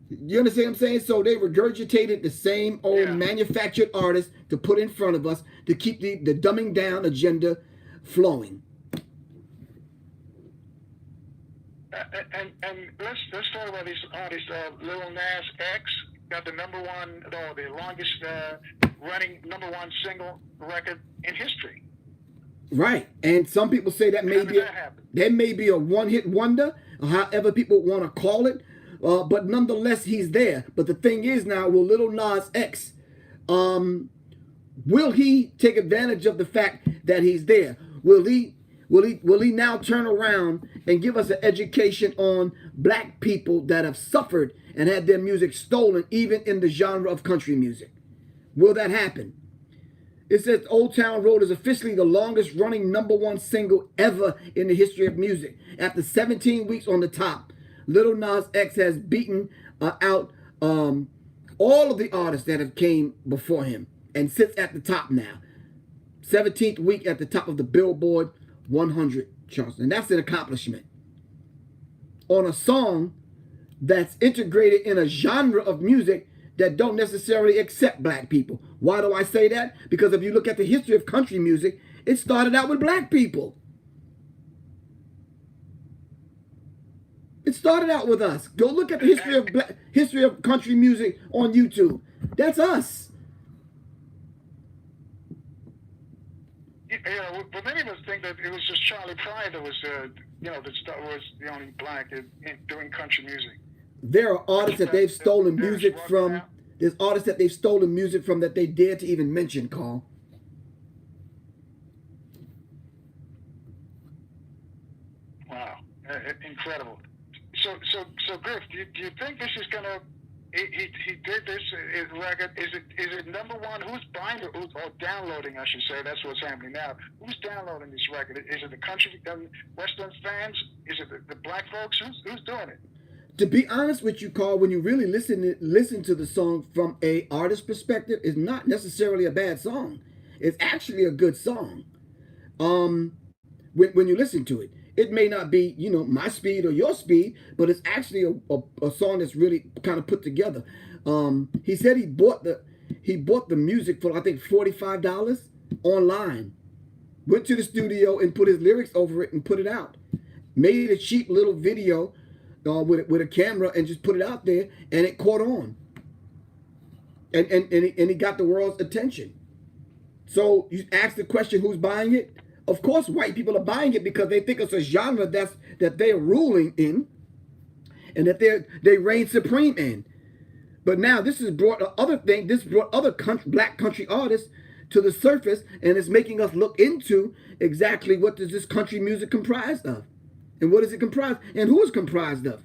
You understand what I'm saying? So they regurgitated the same old manufactured artists to put in front of us to keep the dumbing down agenda flowing. And let's talk about these artists. Lil Nas X got the the longest running #1 single record in history. Right, and some people say that may be a one-hit wonder, or however people want to call it. But nonetheless, he's there. But the thing is now, will Lil Nas X, will he take advantage of the fact that he's there? Will he now turn around and give us an education on black people that have suffered and had their music stolen, even in the genre of country music? Will that happen? It says Old Town Road is officially the longest running #1 single ever in the history of music. After 17 weeks on the top, Lil Nas X has beaten out all of the artists that have came before him and sits at the top now. 17th week at the top of the Billboard 100 charts. And that's an accomplishment. On a song that's integrated in a genre of music that don't necessarily accept black people. Why do I say that? Because if you look at the history of country music, it started out with black people. It started out with us. Go look at the Exactly. history of country music on YouTube. That's us. Yeah, but many of us think that it was just Charlie Pryor that was, that was the only black doing country music. There are artists that they've stolen There's music Rugged from. now. There's artists that they've stolen music from that they dare to even mention, Carl. Wow, incredible. So Griff, do you think this is gonna? He did this record. Is it number one? Who's buying it or downloading? I should say that's what's happening now. Who's downloading this record? Is it the country Western fans? Is it the black folks? Who's doing it? To be honest with you, Carl, when you really listen to the song from a artist perspective, it's not necessarily a bad song. It's actually a good song. Um, when you listen to it, it may not be my speed or your speed, but it's actually a song that's really kind of put together. He said he bought the music for I think $45 online. Went to the studio and put his lyrics over it and put it out. Made a cheap little video with a camera and just put it out there, and it caught on. And he got the world's attention. So you ask the question, who's buying it? Of course, white people are buying it because they think it's a genre that they're ruling in, and that they reign supreme in. But now this has brought other thing. This brought other black country artists to the surface, and it's making us look into exactly what does this country music comprised of, and what is it comprised, and who is comprised of.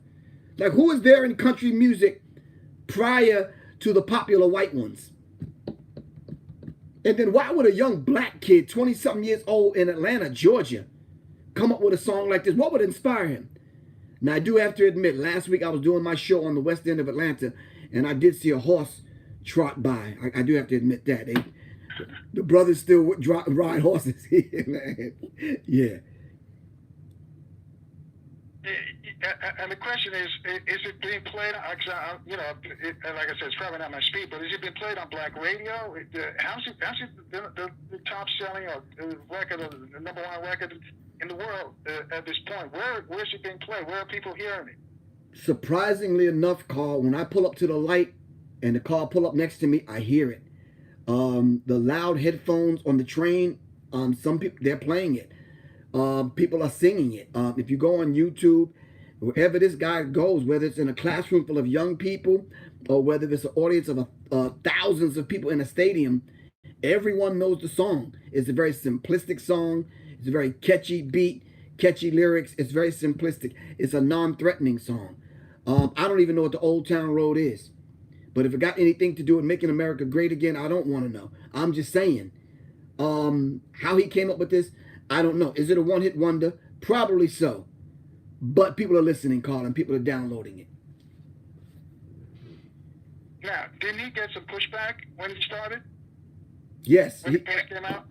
Like, who is there in country music prior to the popular white ones? And then why would a young black kid, 20-something years old in Atlanta, Georgia, come up with a song like this? What would inspire him? Now, I do have to admit, last week I was doing my show on the west end of Atlanta, and I did see a horse trot by. I do have to admit that. The brothers still ride horses here, man. Yeah. And the question is it being played? Like I said, it's probably not my speed, but is it being played on black radio? How's it the top selling or record, or the number one record in the world at this point? Where's it being played? Where are people hearing it? Surprisingly enough, Carl, when I pull up to the light and the car pull up next to me, I hear it. The loud headphones on the train, some people, they're playing it. People are singing it. If you go on YouTube, wherever this guy goes, whether it's in a classroom full of young people or whether it's an audience of thousands of people in a stadium, everyone knows the song. It's a very simplistic song. It's a very catchy beat, catchy lyrics. It's very simplistic. It's a non-threatening song. I don't even know what the Old Town Road is. But if it got anything to do with making America great again, I don't want to know. I'm just saying. How he came up with this, I don't know. Is it a one-hit wonder? Probably so. But people are listening, Carl, and people are downloading it. Now, didn't he get some pushback when he started? Yes. When he first came out?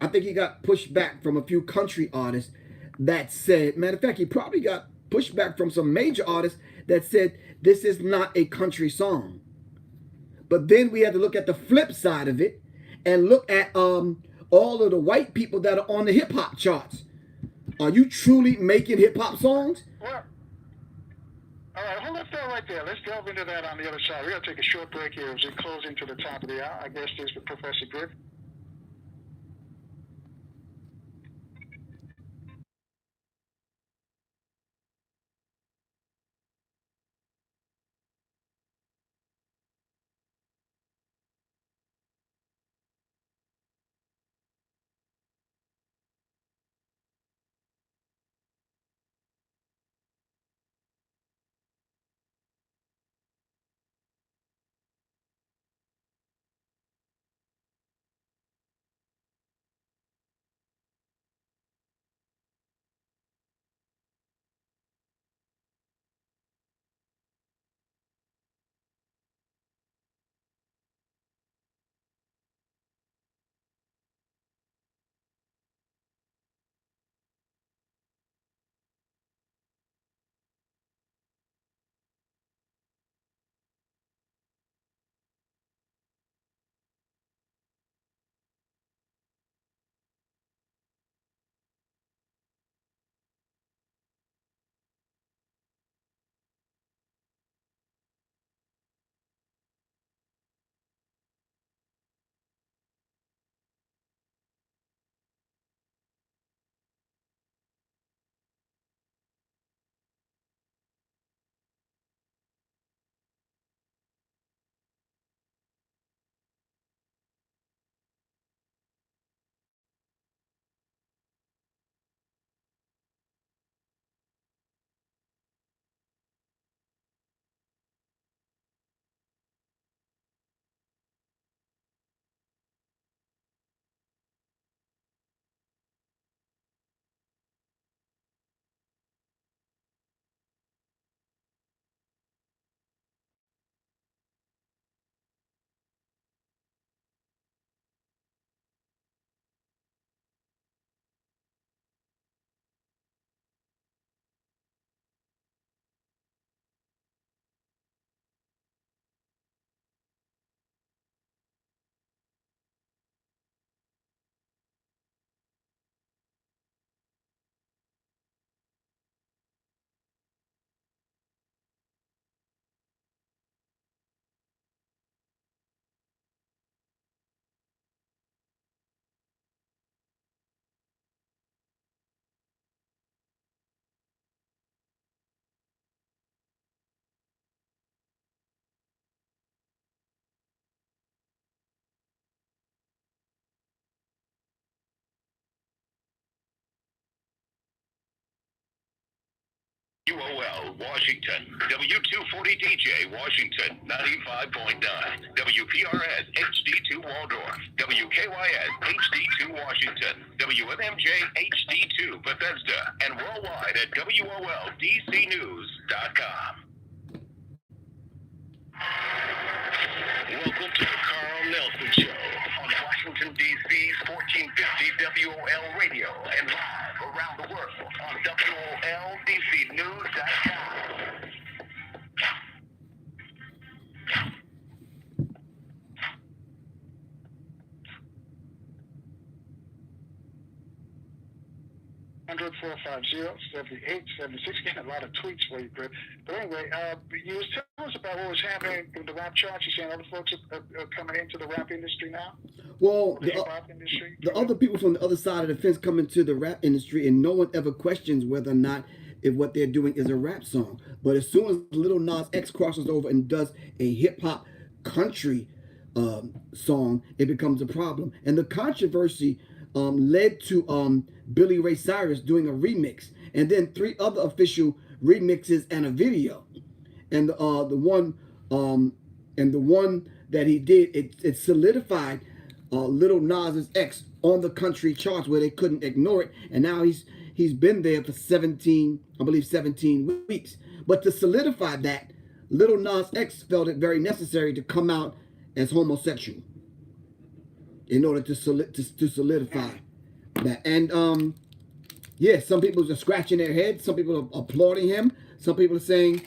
I think he got pushback from a few country artists that said, matter of fact, he probably got pushback from some major artists that said, this is not a country song. But then we had to look at the flip side of it and look at all of the white people that are on the hip-hop charts. Are you truly making hip-hop songs? Well, all right, hold that thought right there. Let's delve into that on the other side. We're going to take a short break here as we close into the top of the hour. I guess this is Professor Griff. WOL, Washington. W240DJ, Washington, 95.9. WPRS, HD2, Waldorf. WKYS, HD2, Washington. WMMJ, HD2, Bethesda. And worldwide at WOLDCnews.com. Welcome to the Carl Nelson Show on Washington, D.C.'s 1450 WOL Radio and live around the world on WOLDCnews.com. Hundred 450-7876. Getting a lot of tweets for you, Griff. But anyway, you was telling us about what was happening in the rap charts. You saying other folks are coming into the rap industry now? Well, the hip-hop industry? The other people from the other side of the fence come into the rap industry, and no one ever questions whether or not if what they're doing is a rap song. But as soon as Lil Nas X crosses over and does a hip-hop country song, it becomes a problem. And the controversy led to Billy Ray Cyrus doing a remix, and then 3 other official remixes and a video. And the one that he did, it solidified Lil Nas X on the country charts where they couldn't ignore it. And now he's been there for 17 weeks. But to solidify that, Lil Nas X felt it very necessary to come out as homosexual in order to solidify that. And yeah, some people are scratching their heads, some people are applauding him, some people are saying,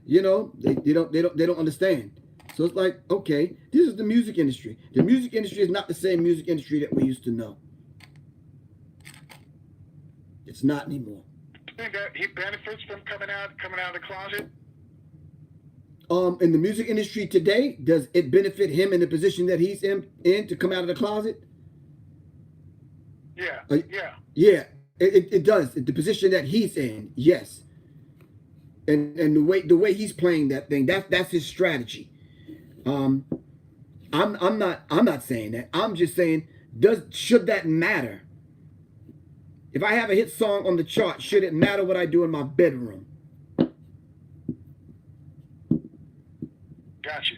you know, they don't understand. So it's like, okay, this is the music industry. The music industry is not the same music industry that we used to know. It's not anymore. Do you think that he benefits from coming out of the closet? In the music industry today, does it benefit him in the position that he's in to come out of the closet? Yeah, yeah. It does. The position that he's in, yes. And the way he's playing that thing, that's his strategy. I'm not saying that. I'm just saying, should that matter? If I have a hit song on the chart, should it matter what I do in my bedroom? Gotcha.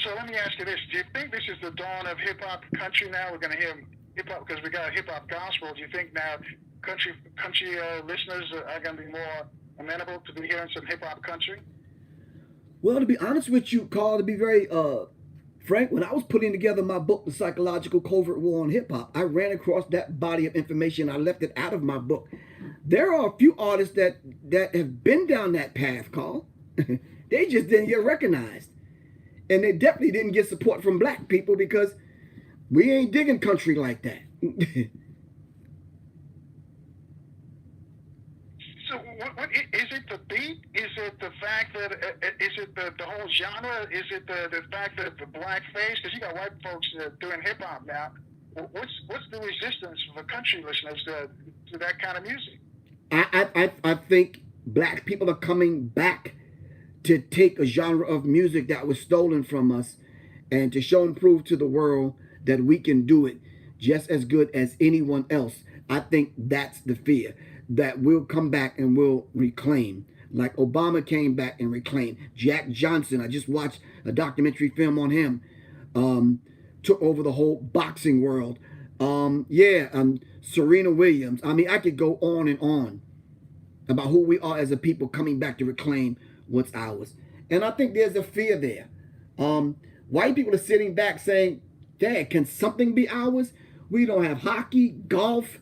So let me ask you this: do you think this is the dawn of hip hop country? Now we're going to hear hip hop because we got hip hop gospel. Do you think now country listeners are going to be more amenable to be hearing some hip hop country? Well, to be honest with you, Carl, to be very frank, when I was putting together my book, The Psychological Covert War on Hip Hop, I ran across that body of information. I left it out of my book. There are a few artists that have been down that path, Carl. They just didn't get recognized. And they definitely didn't get support from black people because we ain't digging country like that. So what is it the beat? Is it the fact that, is it the whole genre? Is it the fact that the black face? Because you got white folks doing hip hop now. What's the resistance for country listeners to that kind of music? I think black people are coming back to take a genre of music that was stolen from us and to show and prove to the world that we can do it just as good as anyone else. I think that's the fear, that we'll come back and we'll reclaim. Like Obama came back and reclaimed. Jack Johnson, I just watched a documentary film on him, took over the whole boxing world. Serena Williams. I mean, I could go on and on about who we are as a people coming back to reclaim what's ours. And I think there's a fear there. White people are sitting back saying, Dad, can something be ours? We don't have hockey, golf,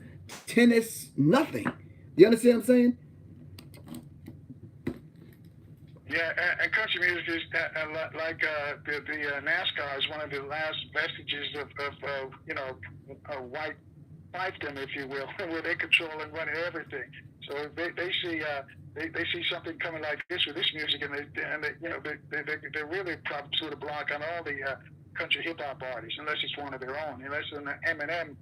tennis, nothing. You understand what I'm saying? Yeah, and country music is like the NASCAR is one of the last vestiges of white fiefdom, if you will, where they control and run everything. So they see something coming like this with this music, and they really probably put a block on all the country hip hop artists, unless it's one of their own, unless an Eminem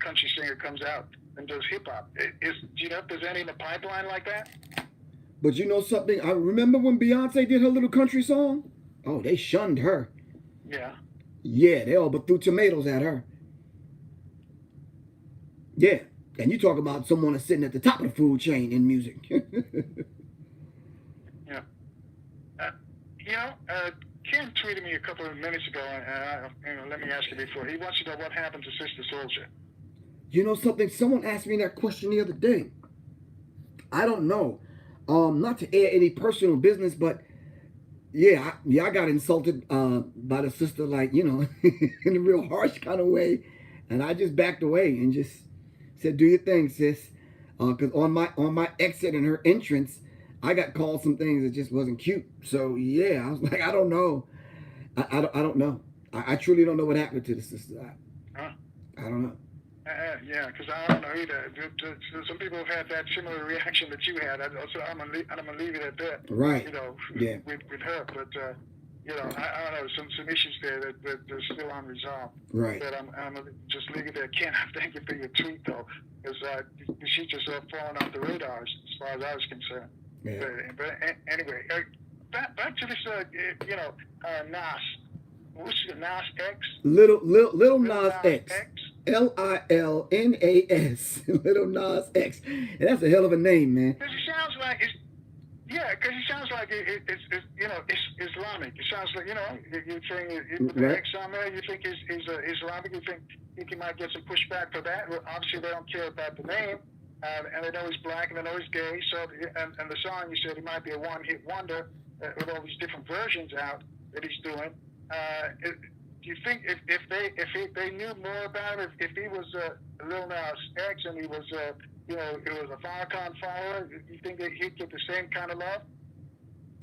country singer comes out and does hip hop. Do you know if there's any in the pipeline like that? But you know something? I remember when Beyonce did her little country song. Oh, they shunned her. Yeah. Yeah, they all but threw tomatoes at her. Yeah. And you talk about someone that's sitting at the top of the food chain in music. Ken tweeted me a couple of minutes ago, and let me ask you before. He wants to know what happened to Sister Soldier. You know something? Someone asked me that question the other day. I don't know. Not to air any personal business, but I got insulted by the sister, like, in a real harsh kind of way, and I just backed away and just said, "Do your thing, sis." Because on my exit and her entrance, I got called some things that just wasn't cute. So yeah, I was like, I don't know. I don't know. I truly don't know what happened to the sister. I don't know. Because I don't know either. Some people have had that similar reaction that you had. So I'm gonna leave it at that. Right. With her, but I don't know, some issues there that are still unresolved. Right. But I'm gonna just leave it there. Ken, thank you for your tweet though, because she just fallen off the radar as far as I was concerned. Yeah. But anyway, back to this, Nas. What's your Nas X? Little Nas X. Lilnas. Little Nas X. And that's a hell of a name, man. Because it sounds like it's Islamic. It sounds like, you're saying with the X on there, you think is Islamic. You think he might get some pushback for that. Well, obviously, they don't care about the name, and they know he's black and they know he's gay. So, and the song you said he might be a one-hit wonder with all these different versions out that he's doing. Do you think if they knew more about him, if he was Lil Nas X and he was it was a Farrakhan follower, you think that he'd get the same kind of love?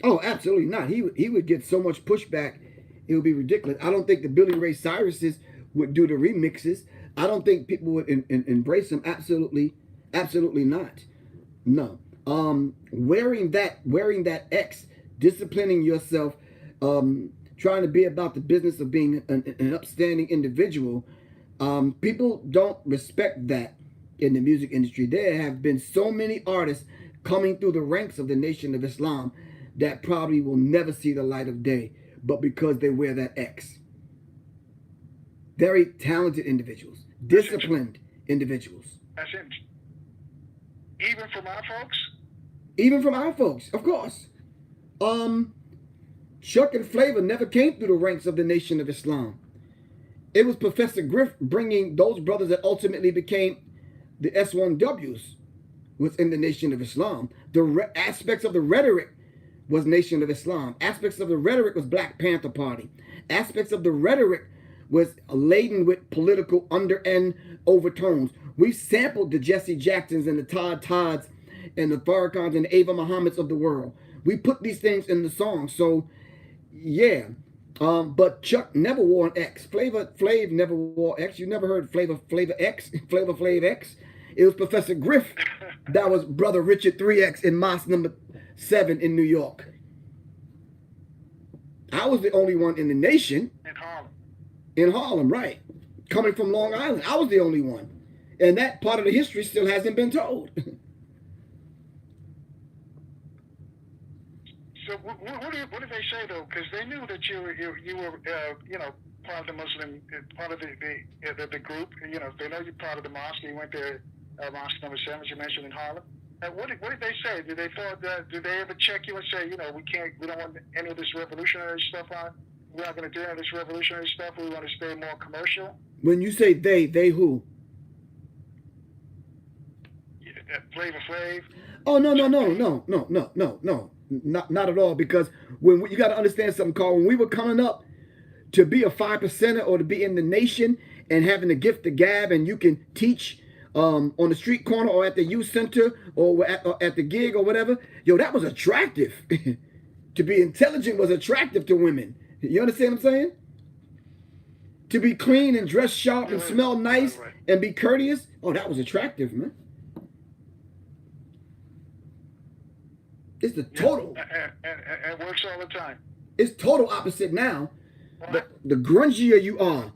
Oh, absolutely not. He would get so much pushback, it would be ridiculous. I don't think the Billy Ray Cyruses would do the remixes. I don't think people would embrace him. Absolutely not. No. Wearing that X, disciplining yourself, trying to be about the business of being an upstanding individual. People don't respect that in the music industry. There have been so many artists coming through the ranks of the Nation of Islam that probably will never see the light of day, but because they wear that X. Very talented individuals, disciplined individuals. That's it. Even from our folks? Even from our folks, of course. Chuck and Flavor never came through the ranks of the Nation of Islam. It was Professor Griff bringing those brothers that ultimately became the S1Ws was in the Nation of Islam. The aspects of the rhetoric was Nation of Islam. Aspects of the rhetoric was Black Panther Party. Aspects of the rhetoric was laden with political under-end overtones. We sampled the Jesse Jacksons and the Todd Todds and the Farrakhans and the Ava Muhammads of the world. We put these things in the song. So, yeah. But Chuck never wore an X. Flav never wore X. You never heard Flavor X? Flavor Flav X? It was Professor Griff. That was Brother Richard 3X in Mosque number 7 in New York. I was the only one in the nation. In Harlem, right. Coming from Long Island. I was the only one. And that part of the history still hasn't been told. So what did they say though? Because they knew that you were part of the Muslim, part of the group. They know you're part of the mosque. You went to mosque number 7, as you mentioned in Harlem. What did they say? Did they ever check you and say, we don't want any of this revolutionary stuff on? We're not going to do any of this revolutionary stuff. We want to stay more commercial. When you say they who? Flavor Flav. Oh no, not at all. Because when you got to understand something, Carl. When we were coming up, to be a 5%er or to be in the nation and having the gift of gab, and you can teach on the street corner or at the youth center or at the gig or whatever, that was attractive. To be intelligent was attractive to women. You understand what I'm saying? To be clean and dress sharp and smell nice and be courteous, that was attractive, man. It's the total. And it works all the time. It's total opposite now. But the grungier you are,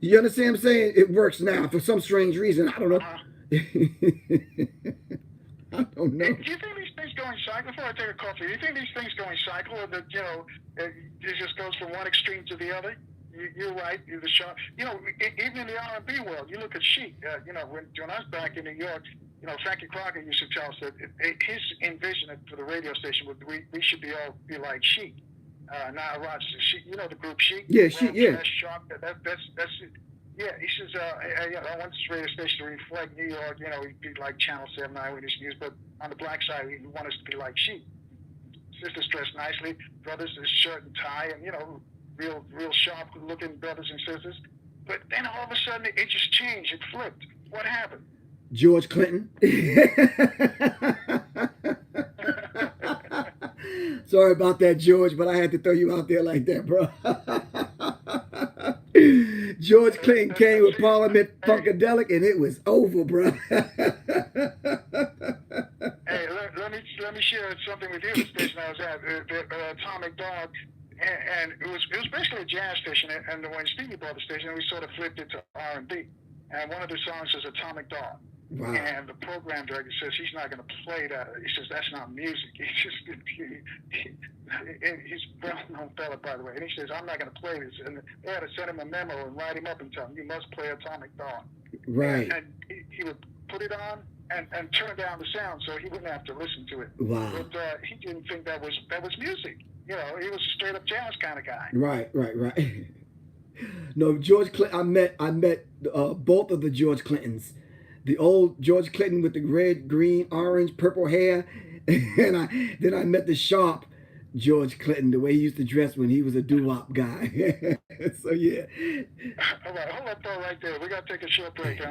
you understand what I'm saying? It works now for some strange reason. I don't know. I don't know. Do you think these things go in cycle? Before I take a coffee, do you think these things go in cycle, or that it just goes from one extreme to the other? You're right. Even in the R&B world, you look at Chic. When I was back in New York, Frankie Crocker used to tell us that his envision for the radio station would we should be all be like Chic. Nile Rodgers. You know the group Chic? Yeah, Chic, yeah. Trash Shark. That's it. Yeah, he says, I want this radio station to reflect New York. You know, he'd be like Channel 7 Eyewitness News, but on the black side, we want us to be like Chic. Sisters dressed nicely, brothers in shirt and tie, and, you know, real sharp-looking brothers and sisters. But then all of a sudden, it just changed. It flipped. What happened? George Clinton. Sorry about that, George, but I had to throw you out there like that, bro. George Clinton came with Parliament Funkadelic, and it was over, bro. Hey, let me share something with you. The station I was at, the Atomic Dog, and it was basically a jazz station. And when Stevie bought the station, we sort of flipped it to R&B. And one of the songs is Atomic Dog. Wow. And the program director says he's not going to play that. He says that's not music. He's a well-known fella, by the way. And he says, I'm not going to play this. And they had to send him a memo and write him up and tell him, you must play Atomic Dog. Right. And he would put it on and turn down the sound so he wouldn't have to listen to it. Wow. But he didn't think that was music. You know, he was a straight-up jazz kind of guy. Right. No, George Clinton. I met both of the George Clintons. The old George Clinton with the red, green, orange, purple hair, and then I met the sharp George Clinton, the way he used to dress when he was a doo-wop guy. So yeah. All right, hold up though right there. We got to take a short break.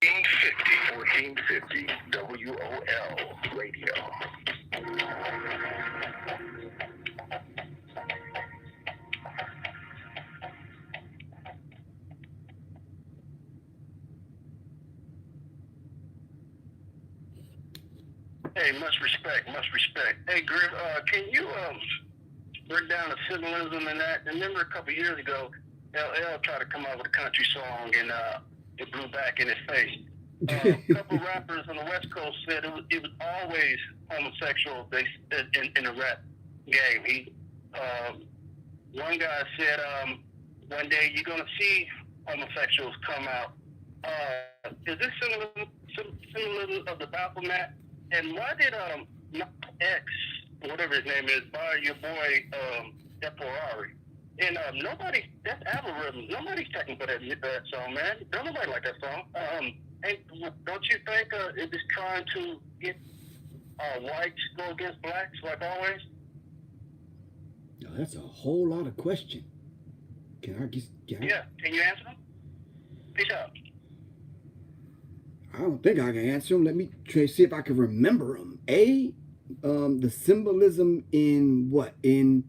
$1450 WOL Radio. Hey, much respect. Hey, Griff, can you break down the symbolism in that? Remember a couple years ago, LL tried to come out with a country song and it blew back in his face. A couple rappers on the West Coast said it was always homosexual in the rap game. One guy said, one day you're going to see homosexuals come out. Is this symbolism of the Baphomet? And why did X, whatever his name is, buy your boy Ferrari? And that's algorithm. Nobody's checking for that song, man. Don't nobody like that song. And don't you think it is trying to get whites go against blacks like always? Oh, that's a whole lot of question. Yeah, can you answer them? Peace out. I don't think I can answer them. Let me try see if I can remember them. The symbolism in what? In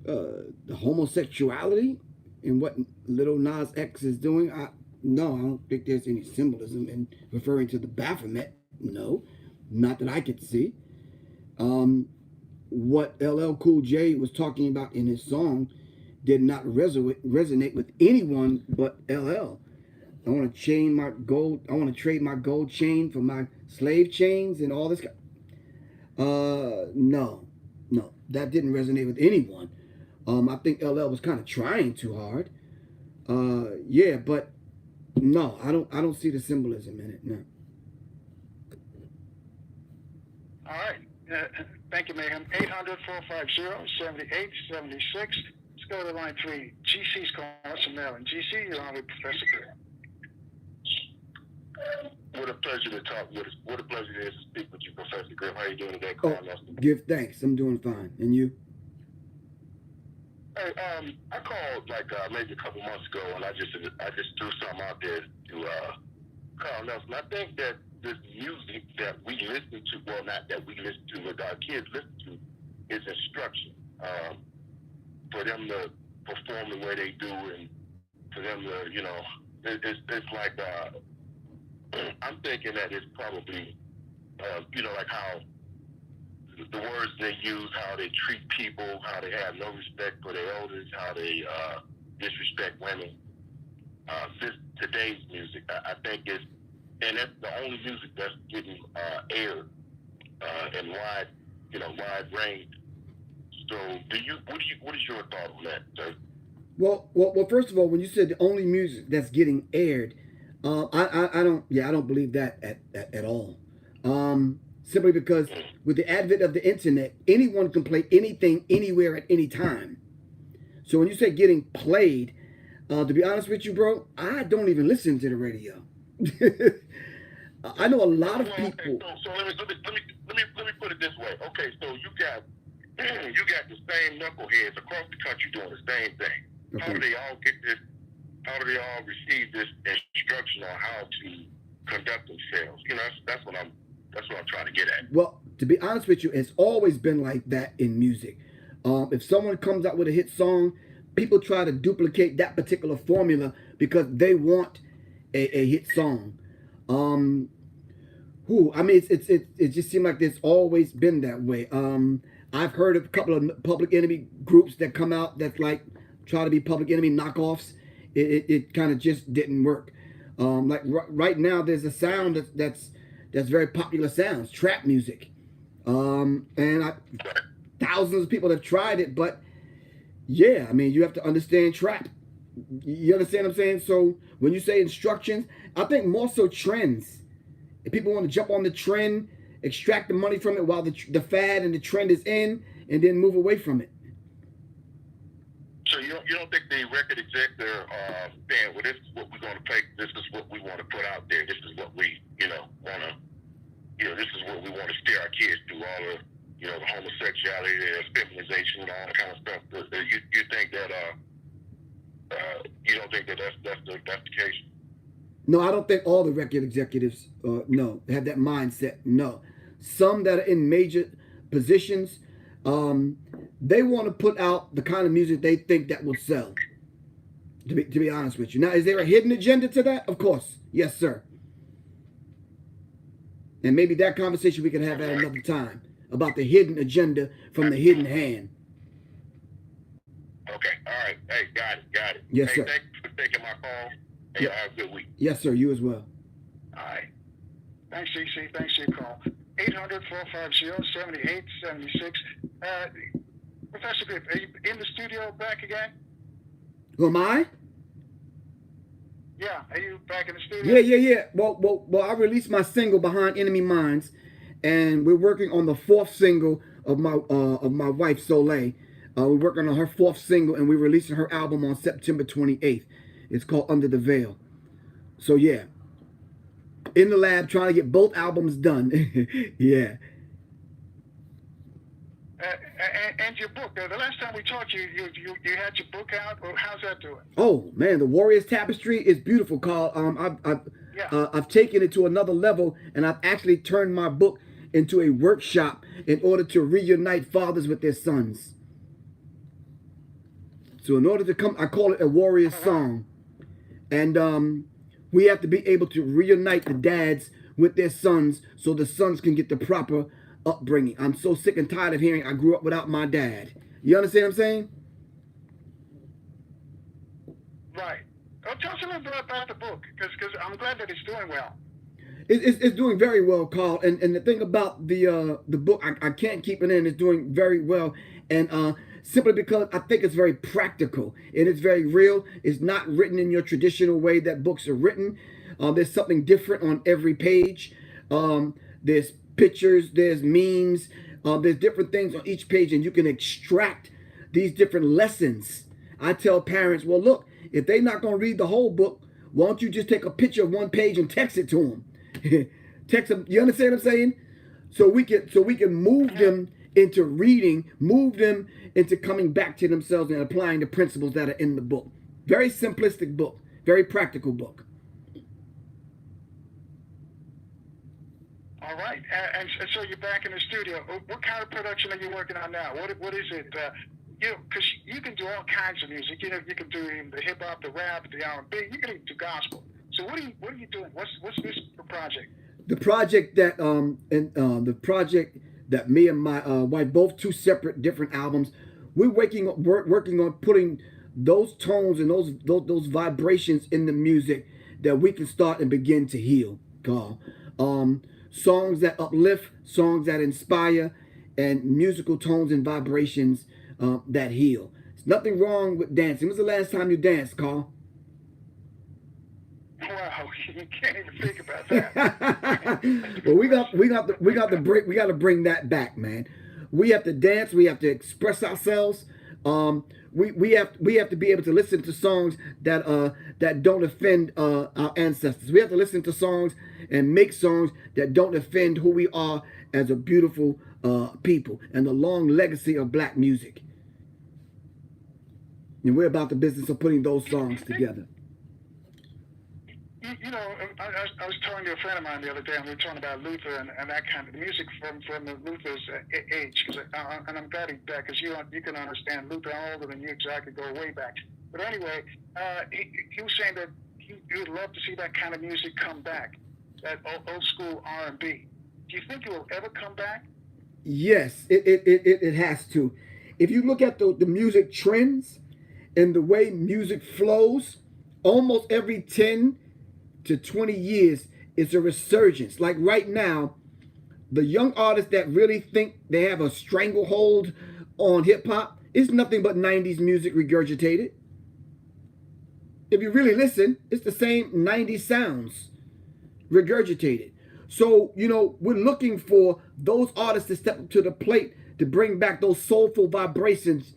the homosexuality, in what Little Nas X is doing. No, I don't think there's any symbolism in referring to the Baphomet. No, not that I could see. What LL Cool J was talking about in his song did not resonate with anyone but LL. I want to trade my gold chain for my slave chains and all this. No, that didn't resonate with anyone. I think LL was kind of trying too hard. Yeah, but no, I don't see the symbolism in it. No. All right. Thank you, Mayhem. 800-450-7876. Let's go to line 3. GC's calling us from Maryland. GC, you're on with Professor Griff. What a pleasure to talk with us. What a pleasure it is to speak with you, Professor Griff. How are you doing today, Carl? Give thanks. I'm doing fine. And you? Hey, I called maybe a couple months ago, and I just threw something out there to Carl Nelson. I think that this music that we listen to, well, not that we listen to, but our kids listen to, is instruction. For them to perform the way they do, and for them to, it's like, I'm thinking that it's probably, like how the words they use, how they treat people, how they have no respect for their elders, how they disrespect women. Today's music, I think is, and that's the only music that's getting aired in wide range. So, what is your thought on that, sir? Well, first of all, when you said the only music that's getting aired, I don't believe that at all. Simply because with the advent of the internet, anyone can play anything, anywhere, at any time. So when you say getting played, to be honest with you, bro, I don't even listen to the radio. I know a lot of people. Okay, so let me put it this way. Okay, so you got the same knuckleheads across the country doing the same thing. Okay. How do they all get this? How do they all receive this instruction on how to conduct themselves? That's what I'm trying to get at. Well, to be honest with you, it's always been like that in music. If someone comes out with a hit song, people try to duplicate that particular formula because they want a hit song. It just seems like it's always been that way. I've heard of a couple of Public Enemy groups that come out that try to be Public Enemy knockoffs. It kind of just didn't work. Right now, there's a sound that's very popular sounds, trap music. Thousands of people have tried it, but yeah, you have to understand trap. You understand what I'm saying? So when you say instructions, I think more so trends. If people want to jump on the trend, extract the money from it while the fad and the trend is in, and then move away from it. So you don't think the record executive saying, well, this is what we're going to play, this is what we want to put out there, this is what we, want to, this is what we want to steer our kids through, all of, the homosexuality, the feminization, and all that kind of stuff. You think that, you don't think that that's the case? No, I don't think all the record executives, have that mindset. No. Some that are in major positions, they want to put out the kind of music they think that will sell. To be honest with you. Now, is there a hidden agenda to that? Of course. Yes, sir. And maybe that conversation we can have at another time about the hidden agenda from the hidden hand. Okay. All right. Hey, got it. Yes, sir. Thanks for taking my call. Hey, have a good week. Yes, sir. You as well. All right. Thanks, CC. Thanks for your call. 800-450-7876. Professor Griff, are you in the studio back again? Who am I? Yeah, are you back in the studio? Yeah. Well, I released my single Behind Enemy Minds, and we're working on the 4th single of my wife Soleil. We're working on her 4th single, and we're releasing her album on September 28th. It's called Under the Veil. So yeah, in the lab trying to get both albums done. Yeah. And your book. The last time we talked, you had your book out. Or how's that doing? Oh man, the Warriors Tapestry is beautiful, Carl. I've taken it to another level, and I've actually turned my book into a workshop in order to reunite fathers with their sons. So in order to come, I call it a warrior song, and we have to be able to reunite the dads with their sons, so the sons can get the proper upbringing. I'm so sick and tired of hearing I grew up without my dad. You understand what I'm saying? Right. Oh, tell us a little bit about the book, because I'm glad that it's doing well. It's doing very well, Carl. And the thing about the book, I can't keep it in. It's doing very well, and simply because I think it's very practical and it's very real. It's not written in your traditional way that books are written. There's something different on every page. There's pictures, there's memes, there's different things on each page, and you can extract these different lessons. I tell parents, well, look, if they're not going to read the whole book, why don't you just take a picture of one page and text it to them? Text them. You understand what I'm saying? So we can move them into reading, move them into coming back to themselves and applying the principles that are in the book. Very simplistic book, very practical book. All right, and so you're back in the studio. What kind of production are you working on now? What is it? Because you can do all kinds of music. You can do the hip hop, the rap, the R&B. You can even do gospel. So what are you doing? What's this project? The project that me and my wife, both 2 separate different albums, we're working on putting those tones and those vibrations in the music that we can start and begin to heal, Carl. Songs that uplift, songs that inspire, and musical tones and vibrations that heal. There's nothing wrong with dancing. When's the last time you danced, Carl? Wow, you can't even think about that. Well, we got to bring that back, man. We have to dance. We have to express ourselves. We have to be able to listen to songs that don't offend our ancestors. We have to listen to songs and make songs that don't offend who we are as a beautiful people and the long legacy of black music. And we're about the business of putting those songs together. You know, I was talking to a friend of mine the other day, and we were talking about Luther and that kind of music from the Luther's age. And I'm glad he's back, because you can understand Luther. I'm older than you, so I could go way back. But anyway, he was saying that he would love to see that kind of music come back, that old school R&B. Do you think it will ever come back? Yes, it has to. If you look at the music trends and the way music flows, almost every 10 to 20 years, it's a resurgence. Like right now, the young artists that really think they have a stranglehold on hip-hop, it's nothing but 90s music regurgitated. If you really listen, it's the same 90s sounds regurgitated. So, you know, we're looking for those artists to step up to the plate to bring back those soulful vibrations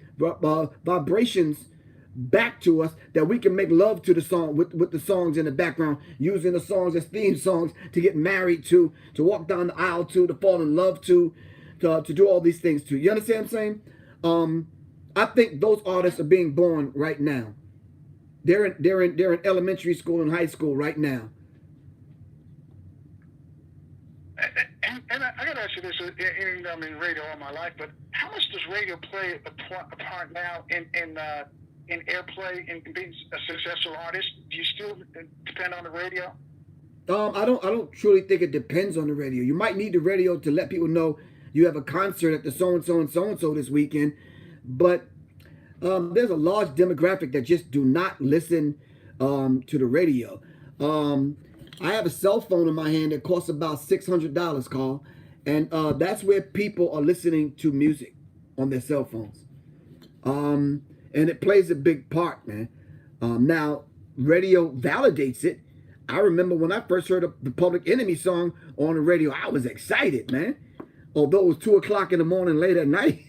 back to us, that we can make love to the song with the songs in the background, using the songs as theme songs to get married to walk down the aisle to fall in love to do all these things to. You understand what I'm saying? I think those artists are being born right now. They're in elementary school and high school right now. And I got to ask you this, I'm in radio all my life, but how much does radio play a part now in airplay and being a successful artist? Do you still depend on the radio? I don't truly think it depends on the radio. You might need the radio to let people know you have a concert at the so-and-so and so-and-so this weekend, but there's a large demographic that just do not listen to the radio. I have a cell phone in my hand that costs about $600, Carl, and that's where people are listening to music on their cell phones. And it plays a big part, man. Now, radio validates it. I remember when I first heard the Public Enemy song on the radio, I was excited, man. Although it was 2 o'clock in the morning late at night.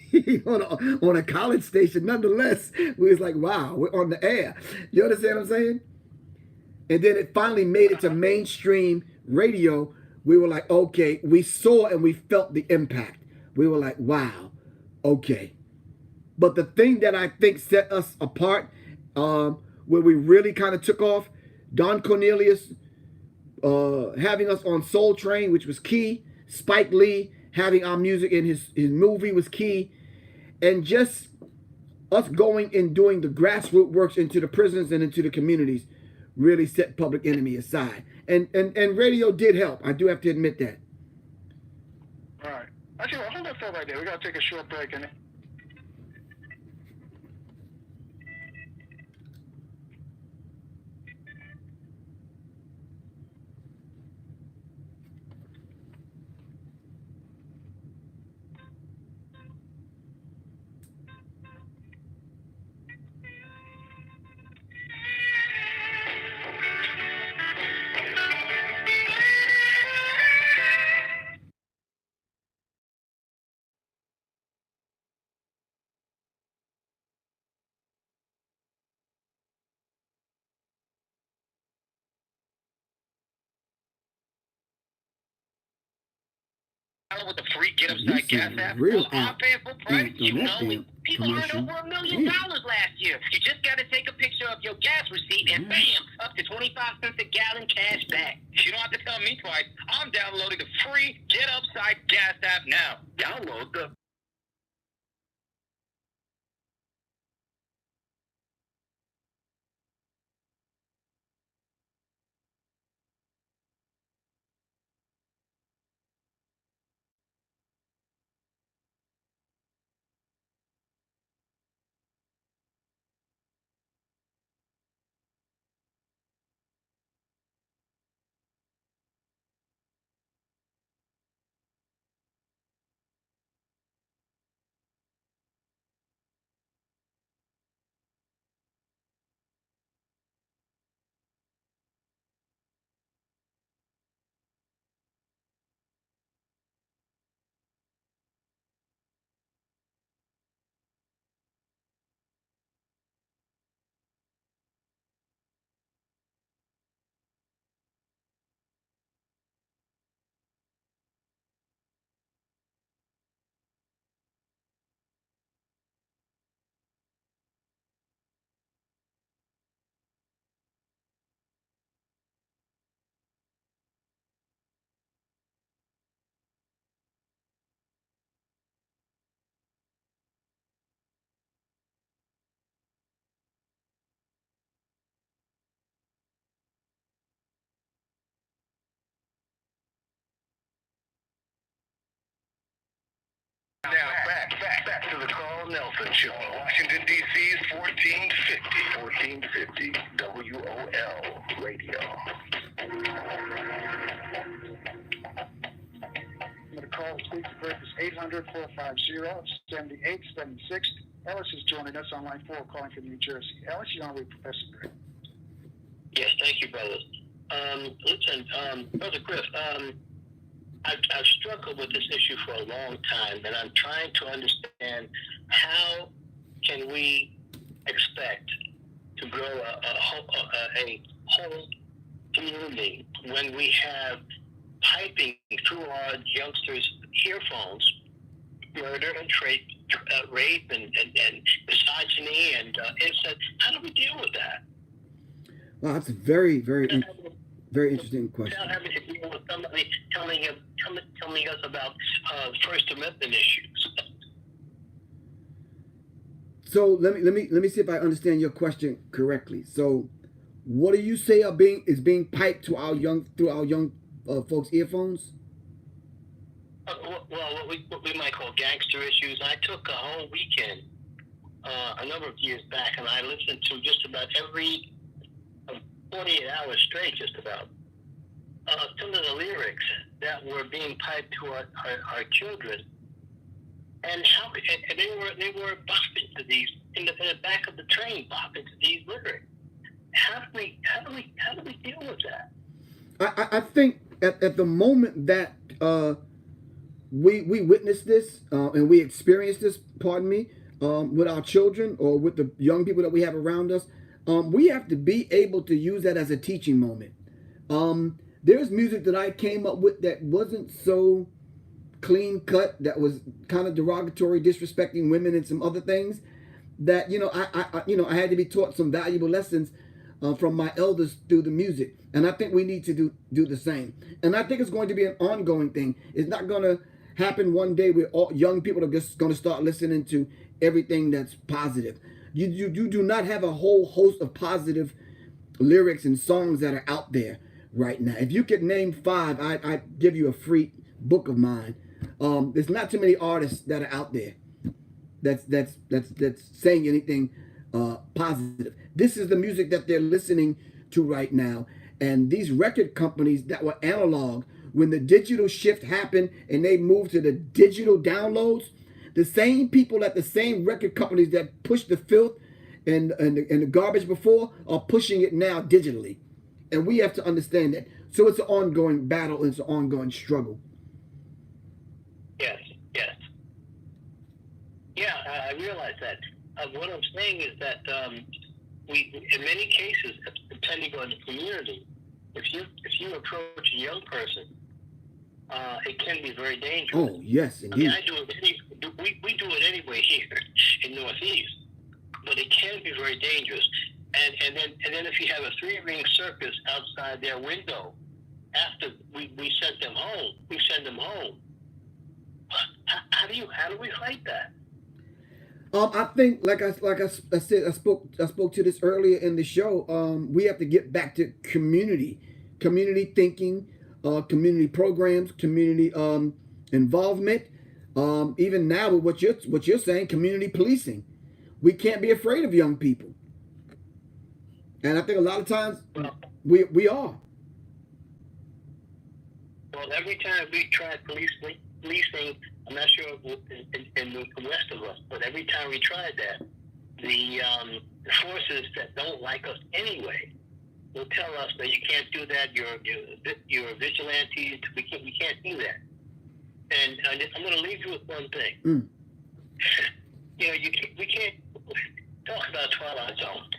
on a college station. Nonetheless, we was like, wow, we're on the air. You understand what I'm saying? And then it finally made it to mainstream radio. We were like, okay, we saw and we felt the impact. We were like, wow, okay. But the thing that I think set us apart, where we really kind of took off, Don Cornelius having us on Soul Train, which was key. Spike Lee having our music in his movie was key. And just us going and doing the grassroots works into the prisons and into the communities really set Public Enemy aside. And radio did help. I do have to admit that. All right. Actually, hold that thought right there. We got to take a short break. And With the free get upside gas app, real I'm paying full price. You know, people earned commercial. over $1 million last year. You just got to take a picture of your gas receipt and bam, up to 25 cents a gallon cash back. You don't have to tell me twice. I'm downloading the free Get Upside Gas app now. Download the Now back to the Carl Nelson Show. Washington, D.C.'s 1450 WOL Radio. the call to speak to Griff is 800-450-7876. Ellis is joining us on line 4, calling from New Jersey. Ellis, you're on with Professor Griff. Yes, thank you, brothers. Listen, Brother Griff, I've struggled with this issue for a long time, and I'm trying to understand how can we expect to grow a whole community when we have piping through our youngsters' earphones murder and rape and misogyny and incest. How do we deal with that? Well, that's a very, very interesting question. Without having to deal with somebody telling us about First Amendment issues. So let me see if I understand your question correctly. So, what do you say is being piped to our young folks' earphones? Well, what we might call gangster issues. I took a whole weekend a number of years back, and I listened to just about every 48 hours straight, just about some of the lyrics that were being piped to our children, and they were bopping to these in the back of the train, bopping to these lyrics. How do we deal with that? I think at the moment that we witnessed this and we experienced this, pardon me, with our children or with the young people that we have around us. We have to be able to use that as a teaching moment. There's music that I came up with that wasn't so clean cut, that was kind of derogatory, disrespecting women and some other things that, I had to be taught some valuable lessons from my elders through the music. And I think we need to do the same. And I think it's going to be an ongoing thing. It's not going to happen one day where all young people are just going to start listening to everything that's positive. You do not have a whole host of positive lyrics and songs that are out there right now. If you could name 5, I'd give you a free book of mine. There's not too many artists that are out there that's saying anything positive. This is the music that they're listening to right now. And these record companies that were analog, when the digital shift happened and they moved to the digital downloads, the same people at the same record companies that pushed the filth and the garbage before are pushing it now digitally. And we have to understand that. So it's an ongoing battle. It's an ongoing struggle. Yes. Yeah, I realize that. What I'm saying is that we, in many cases, depending on the community, if you approach a young person, it can be very dangerous. Oh, yes, indeed. I mean, we do it anyway here in Northeast, but it can be very dangerous. And then if you have a 3-ring circus outside their window, after we send them home, how do we fight that? I think, like I said, I spoke to this earlier in the show. We have to get back to community thinking, community programs, community involvement. Even now with what you're saying, community policing. We can't be afraid of young people, and I think a lot of times we are. Well, every time we try policing, I'm not sure in the rest of us, but every time we tried that, the forces that don't like us anyway will tell us that you can't do that. You're a vigilante. We can't do that. And I'm going to leave you with one thing. We can't talk about Twilight Zone.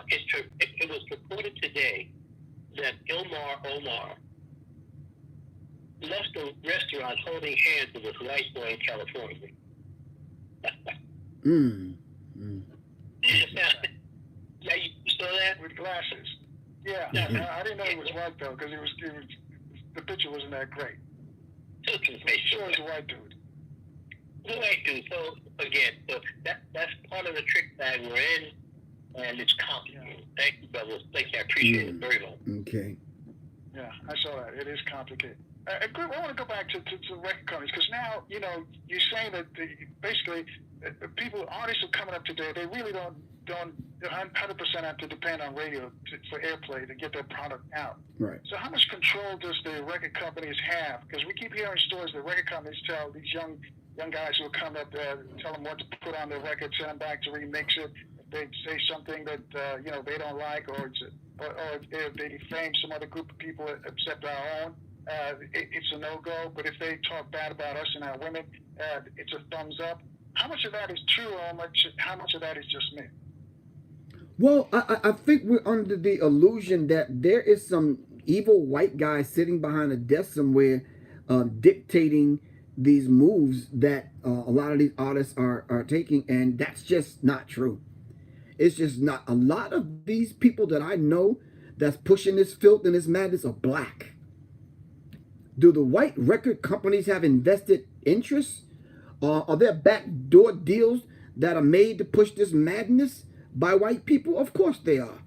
It was reported today that Omar left the restaurant holding hands with his white boy in California. Yeah, you saw that? With glasses. Yeah, I didn't know he was white though, because the picture wasn't that great. Sure, he's a white dude. White dude. So again, that's part of the trick bag we're in, and it's complicated. Thank you, brothers. Thank you. I appreciate it very much. Okay. Yeah, I saw that. It is complicated. Griff, I want to go back to record companies, because now, you're saying that basically artists are coming up today, they really don't 100% have to depend on radio for airplay to get their product out. Right. So how much control does the record companies have? Because we keep hearing stories that record companies tell these young guys who come up there, tell them what to put on their record, send them back to remix it. If they say something that they don't like, or if they defame some other group of people except our own, it's a no-go. But if they talk bad about us and our women, it's a thumbs up. How much of that is true, or how much of that is just myth? Well, I think we're under the illusion that there is some evil white guy sitting behind a desk somewhere dictating these moves that a lot of these artists are taking, and that's just not true. It's just not. A lot of these people that I know that's pushing this filth and this madness are black. Do the white record companies have invested interests? Are there backdoor deals that are made to push this madness by white people? Of course they are.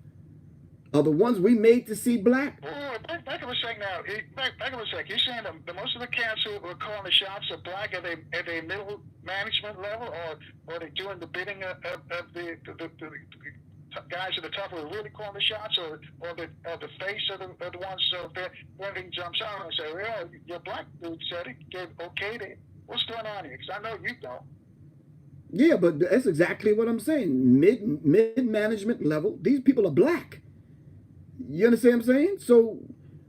Are the ones we made to see black? Oh, back up a sec now. Back up a sec. You're saying that most of the cats who are calling the shots are black? Are they middle management level, or are they doing the bidding of the guys at the top who are really calling the shots, or the face of the ones so if anything jumps out and say, well, your black dude said it, gave okay to it. What's going on here? Because I know you don't. Yeah, but that's exactly what I'm saying. Mid management level, these people are black. You understand what I'm saying? So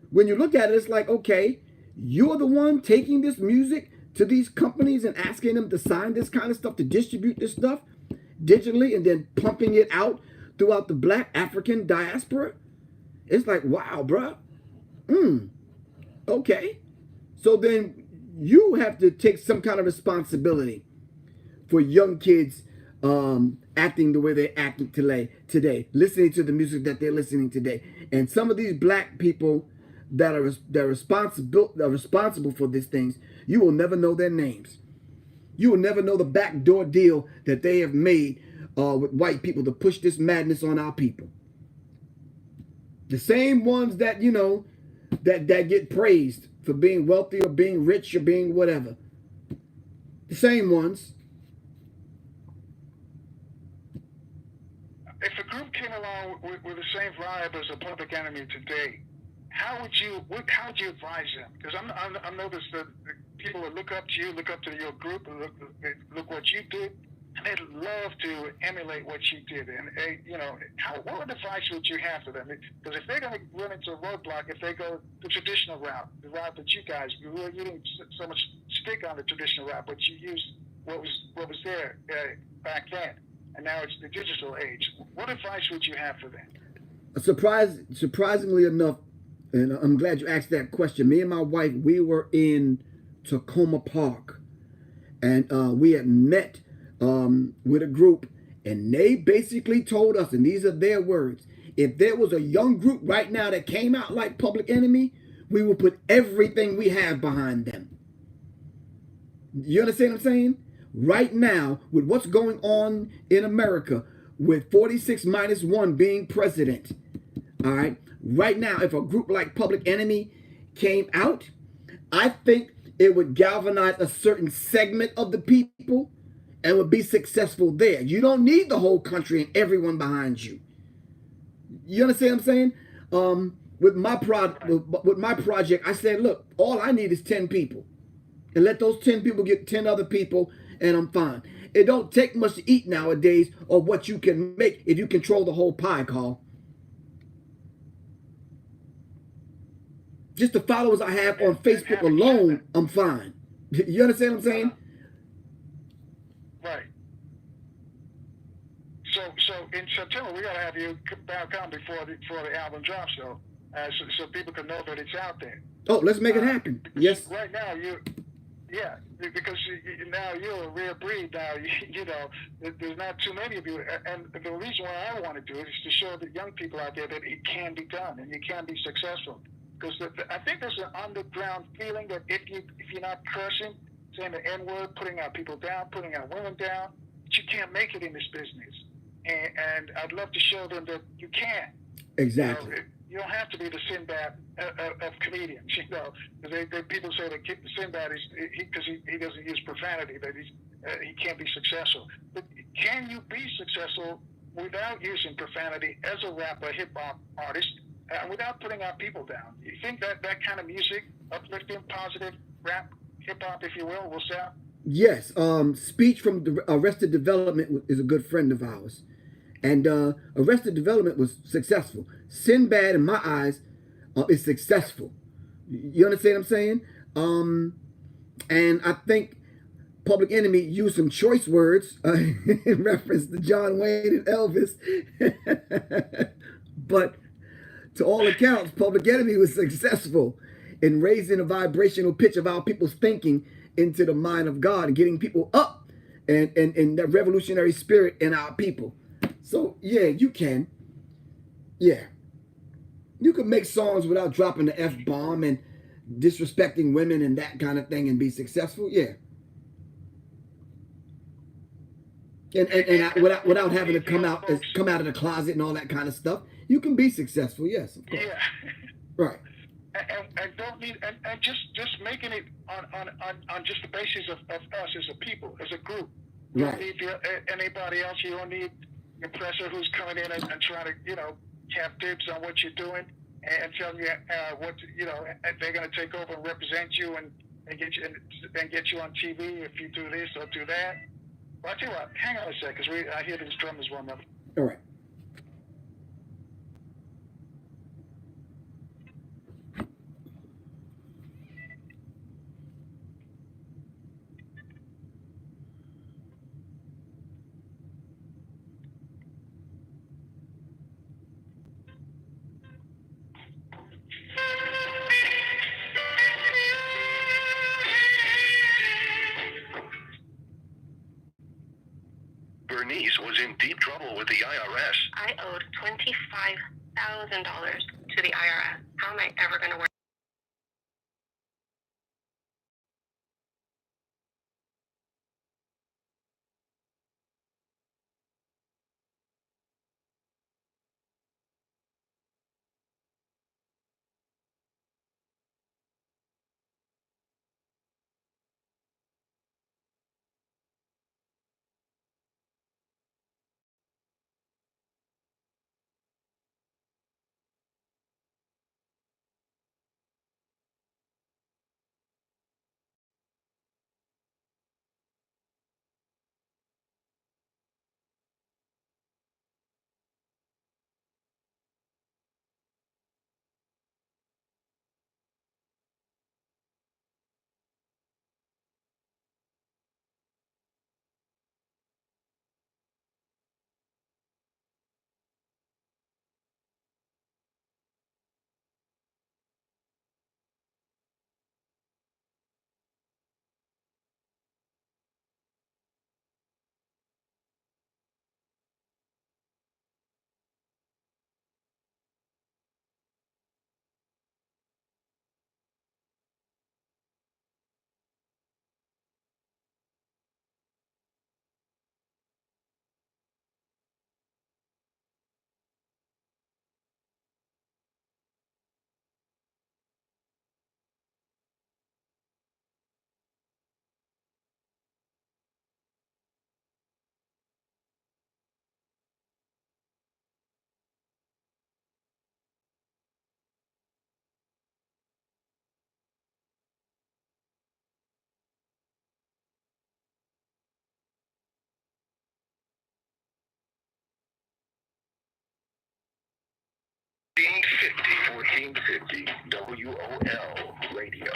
when you look at it, it's like, okay, you're the one taking this music, to these companies and asking them to sign this kind of stuff, to distribute this stuff digitally and then pumping it out throughout the Black African diaspora. It's like, wow, bruh. Okay. So then you have to take some kind of responsibility for young kids acting the way they're acting today, listening to the music that they're listening today. And some of these black people that are responsible for these things, you will never know their names. You will never know the backdoor deal that they have made with white people to push this madness on our people. The same ones that, you know, that get praised for being wealthy or being rich or being whatever. The same ones. If a group came along with the same vibe as a Public Enemy today, how would you advise them? Because I noticed that people would look up to you, look up to your group, and look what you did, and they'd love to emulate what you did. And you know, what advice would you have for them? Because if they're going to run into a roadblock, if they go the traditional route, the route that you guys, you didn't so much stick on the traditional route, but you used what was there back then, and now it's the digital age. What advice would you have for them? Surprisingly enough, and I'm glad you asked that question. Me and my wife, we were in Tacoma Park, and we had met with a group, and they basically told us, and these are their words, if there was a young group right now that came out like Public Enemy, we would put everything we have behind them. You understand what I'm saying? Right now, with what's going on in America, with 46 minus 1 being president, all right, right now, if a group like Public Enemy came out, I think it would galvanize a certain segment of the people and would be successful there. You don't need the whole country and everyone behind you. You understand what I'm saying? With my project, I said, look, all I need is 10 people. And let those 10 people get 10 other people, and I'm fine. It don't take much to eat nowadays or what you can make if you control the whole pie, Carl. Just the followers I have on Facebook alone, I'm fine. You understand what I'm saying? Right. So in September we gotta have you back on before the album drops, though, so people can know that it's out there. Oh, let's make it happen. Yes. Right now because now you're a rare breed. Now you know there's not too many of you, and the reason why I want to do it is to show the young people out there that it can be done and you can be successful. Because I think there's an underground feeling that if you're not cursing, saying the N-word, putting our people down, putting our women down, that you can't make it in this business. And I'd love to show them that you can. Exactly. You don't have to be the Sinbad of comedians, you know. People say that Sinbad is because he doesn't use profanity, that he can't be successful. But can you be successful without using profanity as a rapper, hip hop artist, without putting our people down? You think that kind of music, uplifting, positive rap, hip hop, if you will sell? Yes. Speech from Arrested Development is a good friend of ours. And Arrested Development was successful. Sinbad, in my eyes, is successful. You understand what I'm saying? And I think Public Enemy used some choice words in reference to John Wayne and Elvis. But to all accounts, Public Enemy was successful in raising the vibrational pitch of our people's thinking into the mind of God and getting people up and that revolutionary spirit in our people. So, yeah, you can. Yeah. You can make songs without dropping the F-bomb and disrespecting women and that kind of thing and be successful. Yeah. And without having to come out of the closet and all that kind of stuff. You can be successful, yes, of course. Yeah. Right. And don't need and just making it on just the basis of us as a people, as a group. You don't need anybody else. You don't need the presser who's coming in and trying to, you know, have dibs on what you're doing and telling you what, you know, they're going to take over and represent you and get you on TV if you do this or do that. Well, I'll tell you what, hang on a sec, because I hear these drummers warm up. All right. in deep trouble with the IRS. I owed $25,000 to the IRS. How am I ever going to work? Fourteen fifty WOL radio.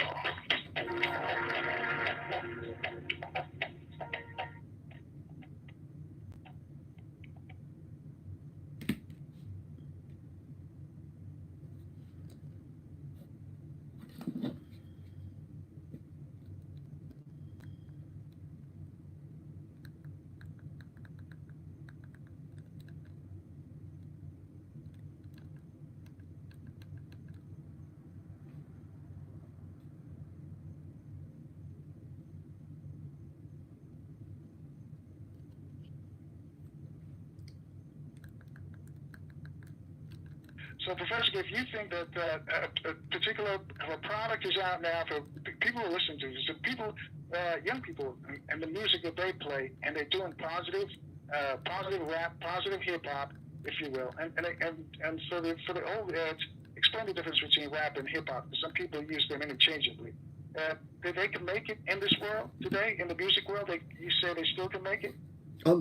So, Professor, if you think that a particular product is out now for people who listen to this, so people, young people, and the music that they play, and they're doing positive rap, positive hip hop, if you will, and for the old explain the difference between rap and hip hop. Some people use them interchangeably. They can make it in this world today, in the music world. You say they still can make it.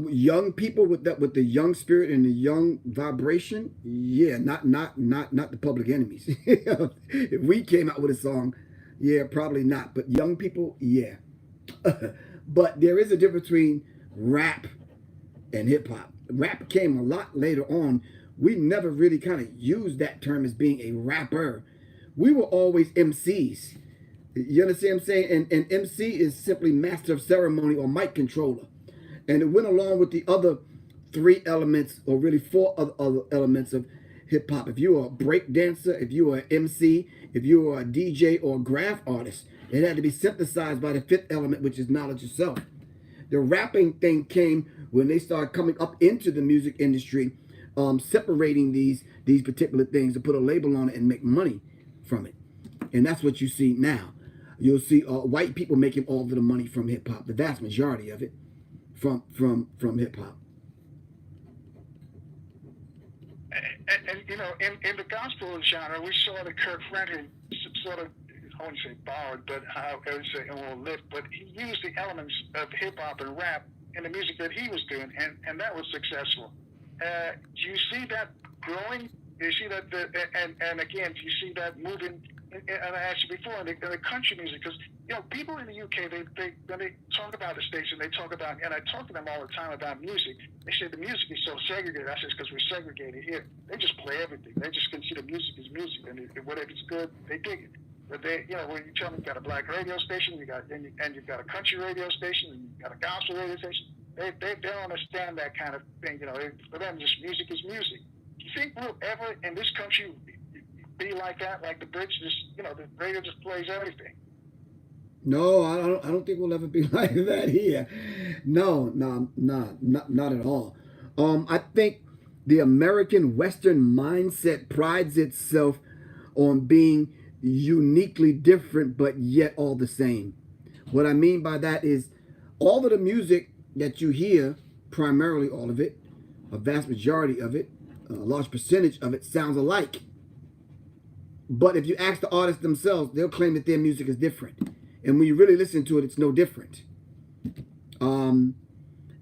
Young people with the young spirit and the young vibration, yeah, not the Public Enemies. If we came out with a song, yeah, probably not. But young people, yeah. But there is a difference between rap and hip hop. Rap came a lot later on. We never really kind of used that term as being a rapper. We were always MCs. You understand what I'm saying? And MC is simply master of ceremony or mic controller. And it went along with the other three elements, or really four other elements of hip hop. If you were a break dancer, if you were an MC, if you were a DJ or a graph artist, it had to be synthesized by the fifth element, which is knowledge itself. The rapping thing came when they started coming up into the music industry, separating these particular things to put a label on it and make money from it. And that's what you see now. You'll see white people making all of the money from hip hop, the vast majority of it. From hip hop. And you know, in the gospel genre, we saw that Kirk Franklin sort of, I wouldn't say borrowed, but I would say lift, but he used the elements of hip hop and rap in the music that he was doing, and that was successful. Do you see that growing? Do you see that? And again, do you see that moving? And I asked you before, in the country music, because you know, people in the UK, they when they talk about the station, they talk about, and I talk to them all the time about music. They say the music is so segregated. I said, because we're segregated here. They just play everything. They just consider music as music, and whatever it's good, they dig it. But they, you know, when you tell them you've got a black radio station, you've got a country radio station, and you've got a gospel radio station, they don't understand that kind of thing. For them, just music is music. Do you think we'll ever in this country be like that? Like the Brits, just the radio just plays everything. No, I don't think we'll ever be like that here. No, not at all. I think the American Western mindset prides itself on being uniquely different, but yet all the same. What I mean by that is all of the music that you hear, primarily all of it, a vast majority of it, a large percentage of it sounds alike. But if you ask the artists themselves, they'll claim that their music is different. And when you really listen to it, it's no different. And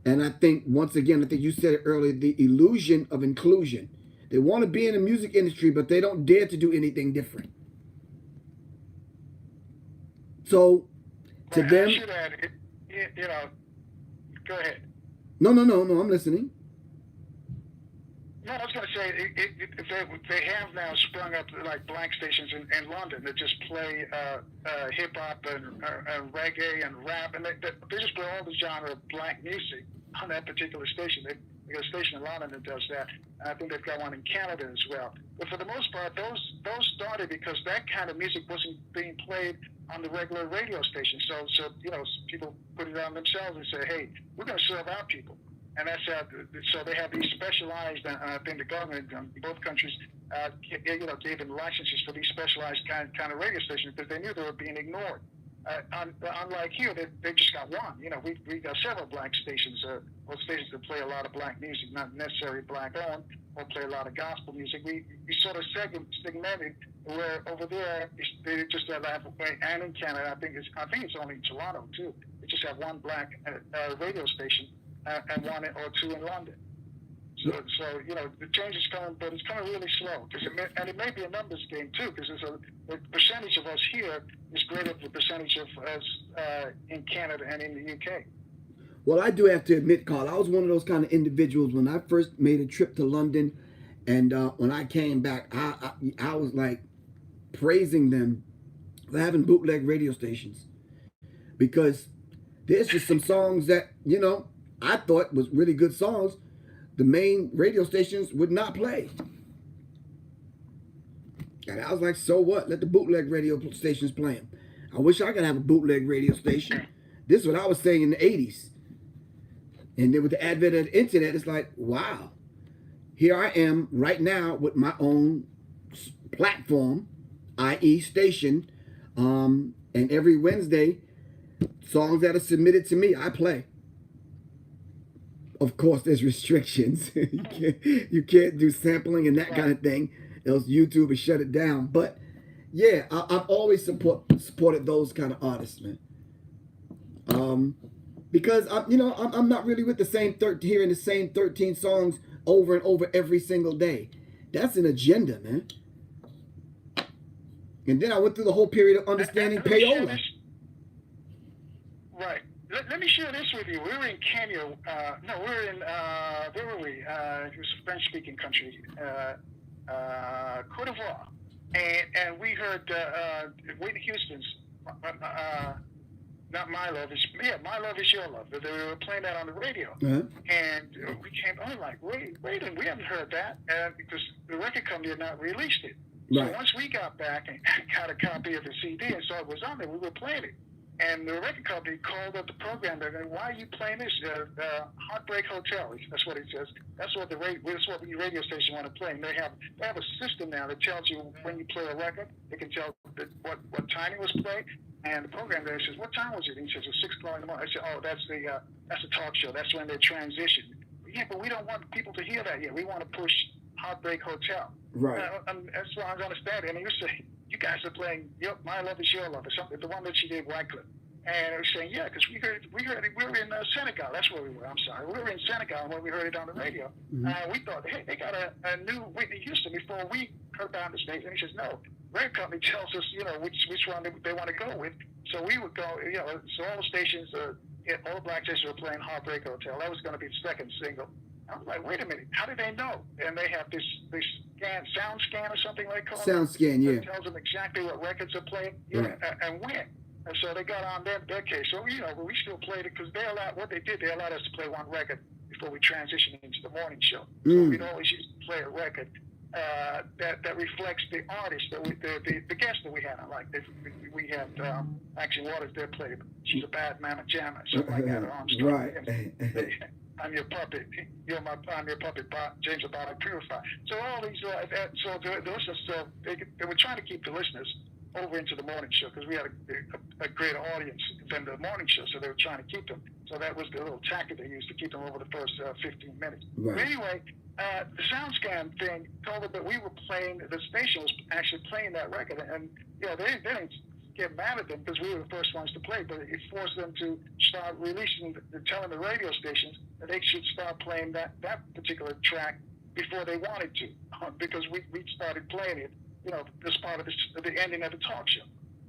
I think, once again, I think you said it earlier, the illusion of inclusion. They want to be in the music industry, but they don't dare to do anything different. So, to them... go ahead. No, I'm listening. No, I was going to say, they have now sprung up like blank stations in London that just play hip-hop and reggae and rap, and they just play all the genre of black music on that particular station. They got a station in London that does that, and I think they've got one in Canada as well. But for the most part, those started because that kind of music wasn't being played on the regular radio station. So people put it on themselves and say, hey, we're going to serve our people. And that's so they have these specialized. I think the government in both countries, gave them licenses for these specialized kind of radio stations because they knew they were being ignored. Unlike here, they just got one. We got several black stations, or stations that play a lot of black music, not necessarily black owned, or play a lot of gospel music. We sort of segmented where over there they just have, and in Canada, I think it's only in Toronto too. They just have one black radio station. And one or two in London. So the change is coming, but it's coming really slow. And it may be a numbers game too, because the percentage of us here is greater than the percentage of us in Canada and in the UK. Well, I do have to admit, Carl, I was one of those kind of individuals when I first made a trip to London, and when I came back, I was like praising them for having bootleg radio stations, because there's just some songs that I thought was really good songs, the main radio stations would not play. And I was like, so what? Let the bootleg radio stations play them. I wish I could have a bootleg radio station. This is what I was saying in the 80s. And then with the advent of the internet, it's like, wow. Here I am right now with my own platform, i.e. station. And every Wednesday, songs that are submitted to me, I play. Of course, there's restrictions. You can't do sampling and that kind of thing, else YouTube will shut it down. But yeah, I've always supported those kind of artists, man. Because I'm not really with the same hearing the same 13 songs over and over every single day. That's an agenda, man. And then I went through the whole period of understanding payola. Right. Let me share this with you. We were in Kenya. Where were we? It was a French-speaking country, Cote d'Ivoire. And we heard Whitney Houston's, not My Love Is, My Love Is Your Love. They were playing that on the radio. Uh-huh. And we came on like, wait, we haven't heard that because the record company had not released it. Right. So once we got back and got a copy of the CD and saw it was on there, we were playing it. And the record company called up the program. They're going, why are you playing this? Heartbreak Hotel. That's what it says. That's what the radio station want to play. And they have a system now that tells you when you play a record. They can tell what time it was played. And the program there says, what time was it? And he says, it's 6 o'clock in the morning. I said, oh, that's a talk show. That's when they transition. Yeah, but we don't want people to hear that yet. We want to push Heartbreak Hotel. Right. That's what I understand. And you say, you guys are playing My Love Is Your Love or something, the one that she did, Wycliffe. And I was saying, yeah, because we heard it. We were in Senegal. That's where we were. I'm sorry. We were in Senegal when we heard it on the radio. Mm-hmm. We thought, hey, they got a new Whitney Houston before we heard it on the stage. And he says, no. Record company tells us, which one they want to go with. So we would go, so all the stations, all the black stations were playing Heartbreak Hotel. That was going to be the second single. I was like, wait a minute, how did they know? And they have this sound scan or something like that. Sound scan, yeah. It tells them exactly what records are playing and when. And so they got on their case. So, but we still played it because they allowed us to play one record before we transitioned into the morning show. So we'd always used to play a record that reflects the artist, the guest that we had on. Like we had actually Waters there played She's a Bad Mama Jamma, something like that. Armstrong. Right. I'm your puppet. I'm your puppet, James Abada Purify. So all these, so the listeners, they were trying to keep the listeners over into the morning show because we had a greater audience than the morning show, so they were trying to keep them. So that was the little tactic they used to keep them over the first 15 minutes. Right. But anyway, the SoundScan thing told them that we were playing, the station was actually playing that record, and they didn't get mad at them because we were the first ones to play, but it forced them to start telling the radio stations that they should start playing that particular track before they wanted to, because we started playing it, as part of the ending of the talk show.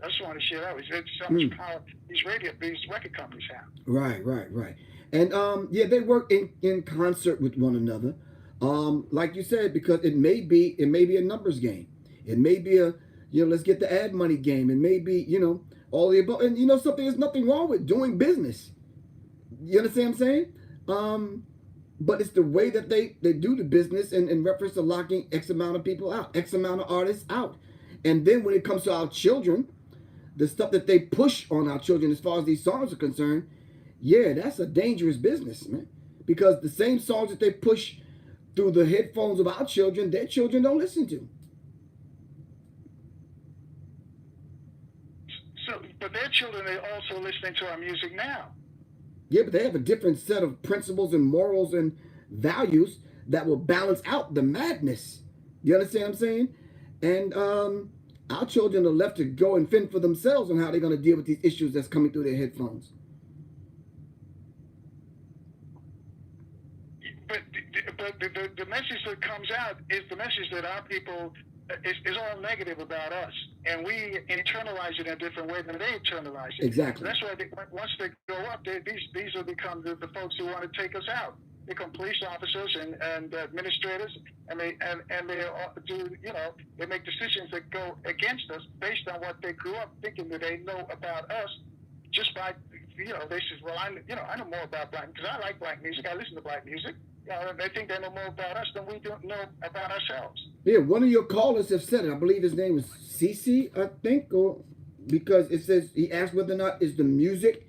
I just want to share that. It's so much power these record companies have. Right. And they work in concert with one another. Like you said, because it may be a numbers game. It may be a let's get the ad money game. It may be all the above. And something, there's nothing wrong with doing business. You understand what I'm saying? But it's the way that they do the business in reference to locking X amount of people out, X amount of artists out. And then when it comes to our children, the stuff that they push on our children as far as these songs are concerned, that's a dangerous business, man. Because the same songs that they push through the headphones of our children, their children don't listen to. So, but their children are also listening to our music now. Yeah, but they have a different set of principles and morals and values that will balance out the madness. You understand what I'm saying? And our children are left to go and fend for themselves on how they're going to deal with these issues that's coming through their headphones. But the message that comes out is the message that our people is all negative about us, and we internalize it in a different way than they internalize it. Exactly. That's why once they go up, these will become the folks who want to take us out. They become police officers and administrators, and they do they make decisions that go against us based on what they grew up thinking that they know about us, just by they say, well, I know more about black because I like black music. I listen to black music. They think they know more about us than we don't know about ourselves. Yeah, one of your callers have said it. I believe his name was Cece, I think, or because it says he asked whether or not is the music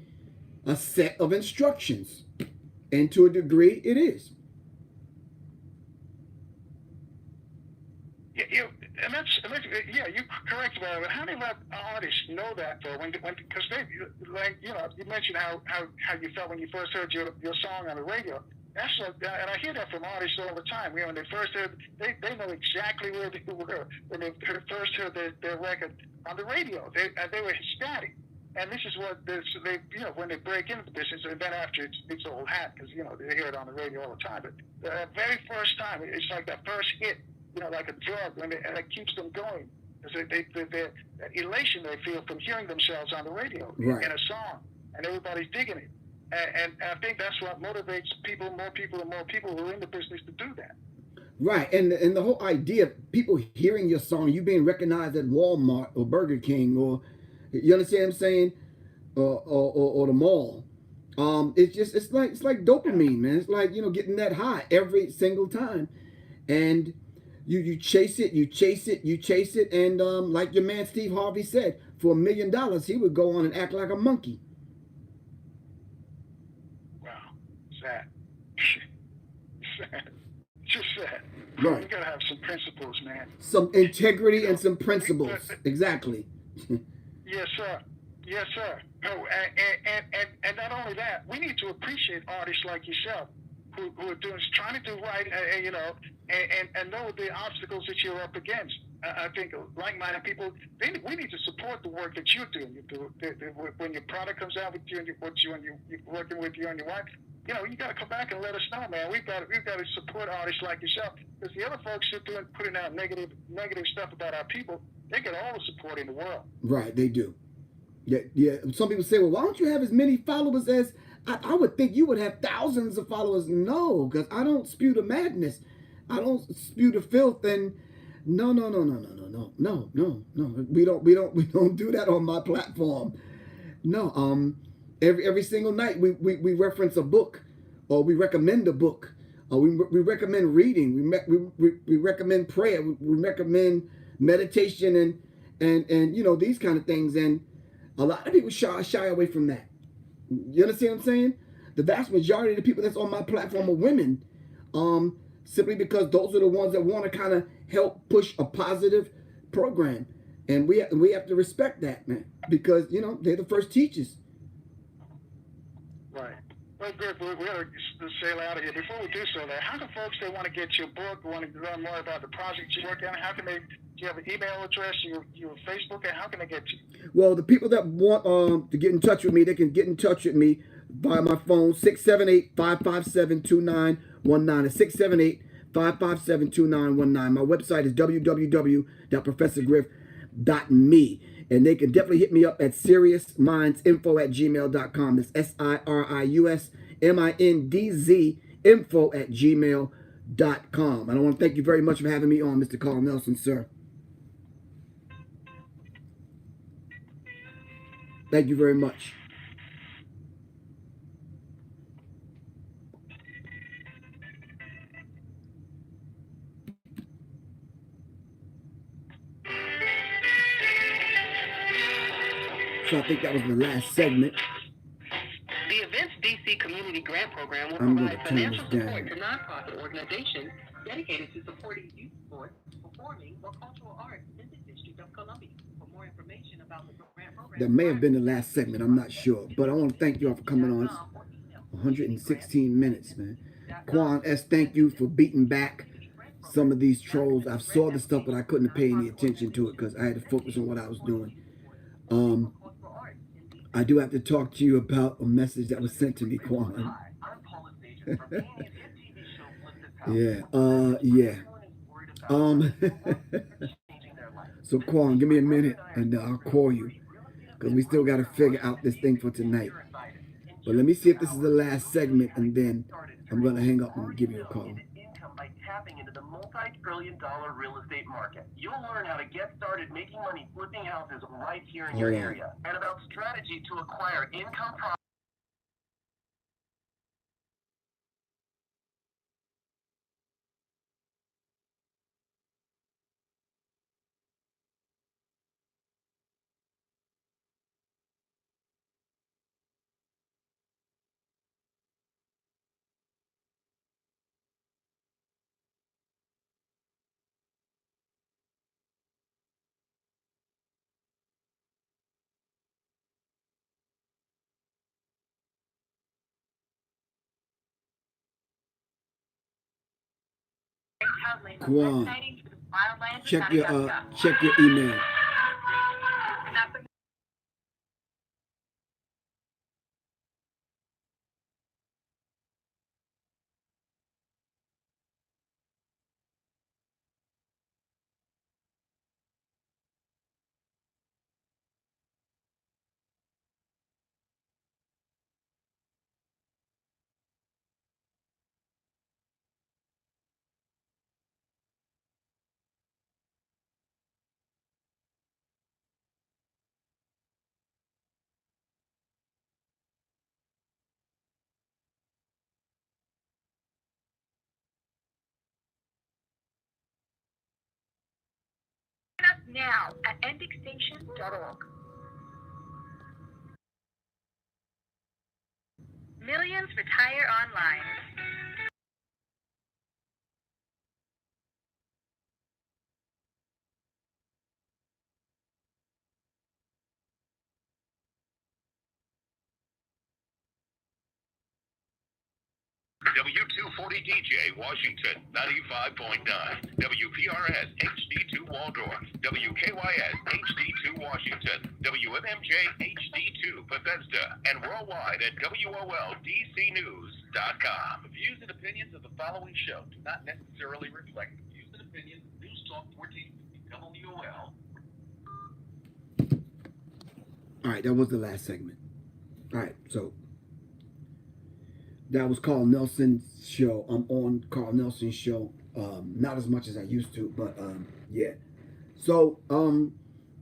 a set of instructions, and to a degree, it is. And that's you're correct about it. How many of our artists know that though? Because they you mentioned how you felt when you first heard your song on the radio. That's and I hear that from artists all the time. When they first heard, they know exactly where they were when they first heard their record on the radio. They were ecstatic. And this is what they when they break into the business, and then after it's old hat because they hear it on the radio all the time. But the very first time, it's like that first hit, like a drug, and it keeps them going. The elation they feel from hearing themselves on the radio in a song, and everybody's digging it. And I think that's what motivates more people who are in the business to do that. Right, and the whole idea of people hearing your song, you being recognized at Walmart or Burger King, or you understand what I'm saying, or the mall. It's like dopamine, man. It's like getting that high every single time, and you chase it, and like your man Steve Harvey said, for $1 million he would go on and act like a monkey. Sad. Just sad. Right. You gotta have some principles, man. Some integrity and some principles. Exactly. Yes, sir. No, and not only that, we need to appreciate artists like yourself who are trying to do right, and know the obstacles that you're up against. I think like-minded people, we need to support the work that you're doing. When your product comes out with you and you're working with you and your wife, you got to come back and let us know, man. We've got to support artists like yourself, because the other folks who are putting out negative stuff about our people, they get all the support in the world. Right, they do. Yeah. Some people say, well, why don't you have as many followers as I would think you would have thousands of followers? No, because I don't spew the madness. I don't spew the filth, and no. We don't do that on my platform. No, every single night we reference a book, or we recommend a book, or we recommend reading. We recommend prayer. We recommend meditation and you know, these kind of things. And a lot of people shy away from that. You understand what I'm saying? The vast majority of the people that's on my platform are women, simply because those are the ones that want to kind of help push a positive program. And we have to respect that, man, because, you know, they're the first teachers. Right. Well, Griff, we got to sail out of here. Before we do so, how can folks that want to get your book, want to learn more about the project you work on, how can they? Do you have an email address, your Facebook, and how can they get you? Well, the people that want to get in touch with me, they can get in touch with me by my phone, 678-557-2919. It's 678-557-2919. My website is www.professorgriff.me. And they can definitely hit me up at SiriusMindz@gmail.com. That's SiriusMindz info@gmail.com. And I want to thank you very much for having me on, Mr. Carl Nelson, sir. Thank you very much. So I think that was the last segment. The Events DC Community Grant Program will I'm gonna provide turn financial this down. support to nonprofit organizations dedicated to supporting youth sports, performing, or cultural arts in the District of Columbia. For more information about the grant program, That may have been the last segment, I'm not sure. But I want to thank you all for coming on. It's 116 minutes, man. Quan S., thank you for beating back some of these trolls. I saw the stuff, but I couldn't pay any attention to it because I had to focus on what I was doing. I do have to talk to you about a message that was sent to me, Quan. Yeah. So Quan, give me a minute and I'll call you, because we still got to figure out this thing for tonight. But let me see if this is the last segment, and then I'm going to hang up and give you a call. By tapping into the multi-trillion-dollar real estate market. You'll learn how to get started making money flipping houses right here in your area, and about strategy to acquire income properties. Quan, check your email. now at endextinction.org. Millions retire online. W240DJ Washington 95.9, WPRS HD2 Waldorf, WKYS HD2 Washington, WMMJ HD2 Bethesda, and worldwide at WOLDCnews.com. The views and opinions of the following show do not necessarily reflect the views and opinions of News Talk 14 WOL. All right, that was the last segment. All right, so that was Carl Nelson's show. I'm on Carl Nelson's show, not as much as I used to, but yeah. So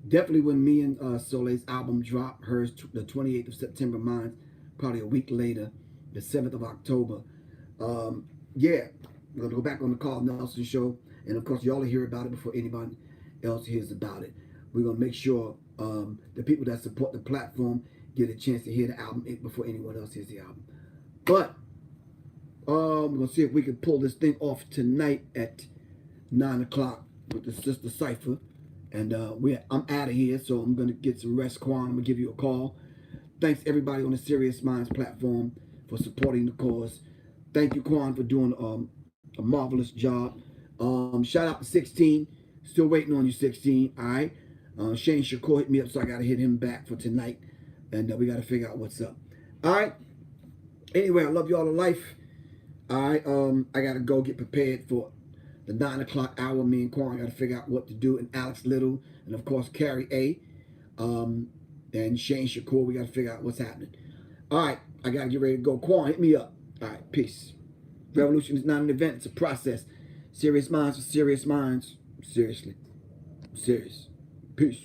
definitely when me and Soleil's album drop, hers the 28th of September, mine probably a week later, the 7th of October. Yeah, we're gonna go back on the Carl Nelson show, and of course y'all will hear about it before anybody else hears about it. We're gonna make sure the people that support the platform get a chance to hear the album before anyone else hears the album. But we're gonna see if we can pull this thing off tonight at 9 o'clock with the Sister Cipher. And I'm out of here, so I'm gonna get some rest. Quan, I'm gonna give you a call. Thanks everybody on the Sirius Mindz platform for supporting the cause. Thank you, Quan, for doing a marvelous job. Shout out to 16. Still waiting on you, 16. All right. Shane Shakur hit me up, so I got to hit him back for tonight. And we got to figure out what's up. All right. Anyway, I love you all to life. All right. I got to go get prepared for the 9 o'clock hour. Me and Quan got to figure out what to do. And Alex Little. And, of course, Carrie A. And Shane Shakur. We got to figure out what's happening. All right. I got to get ready to go. Quan, hit me up. All right. Peace. Revolution is not an event. It's a process. Serious minds for serious minds. Seriously. Serious. Peace.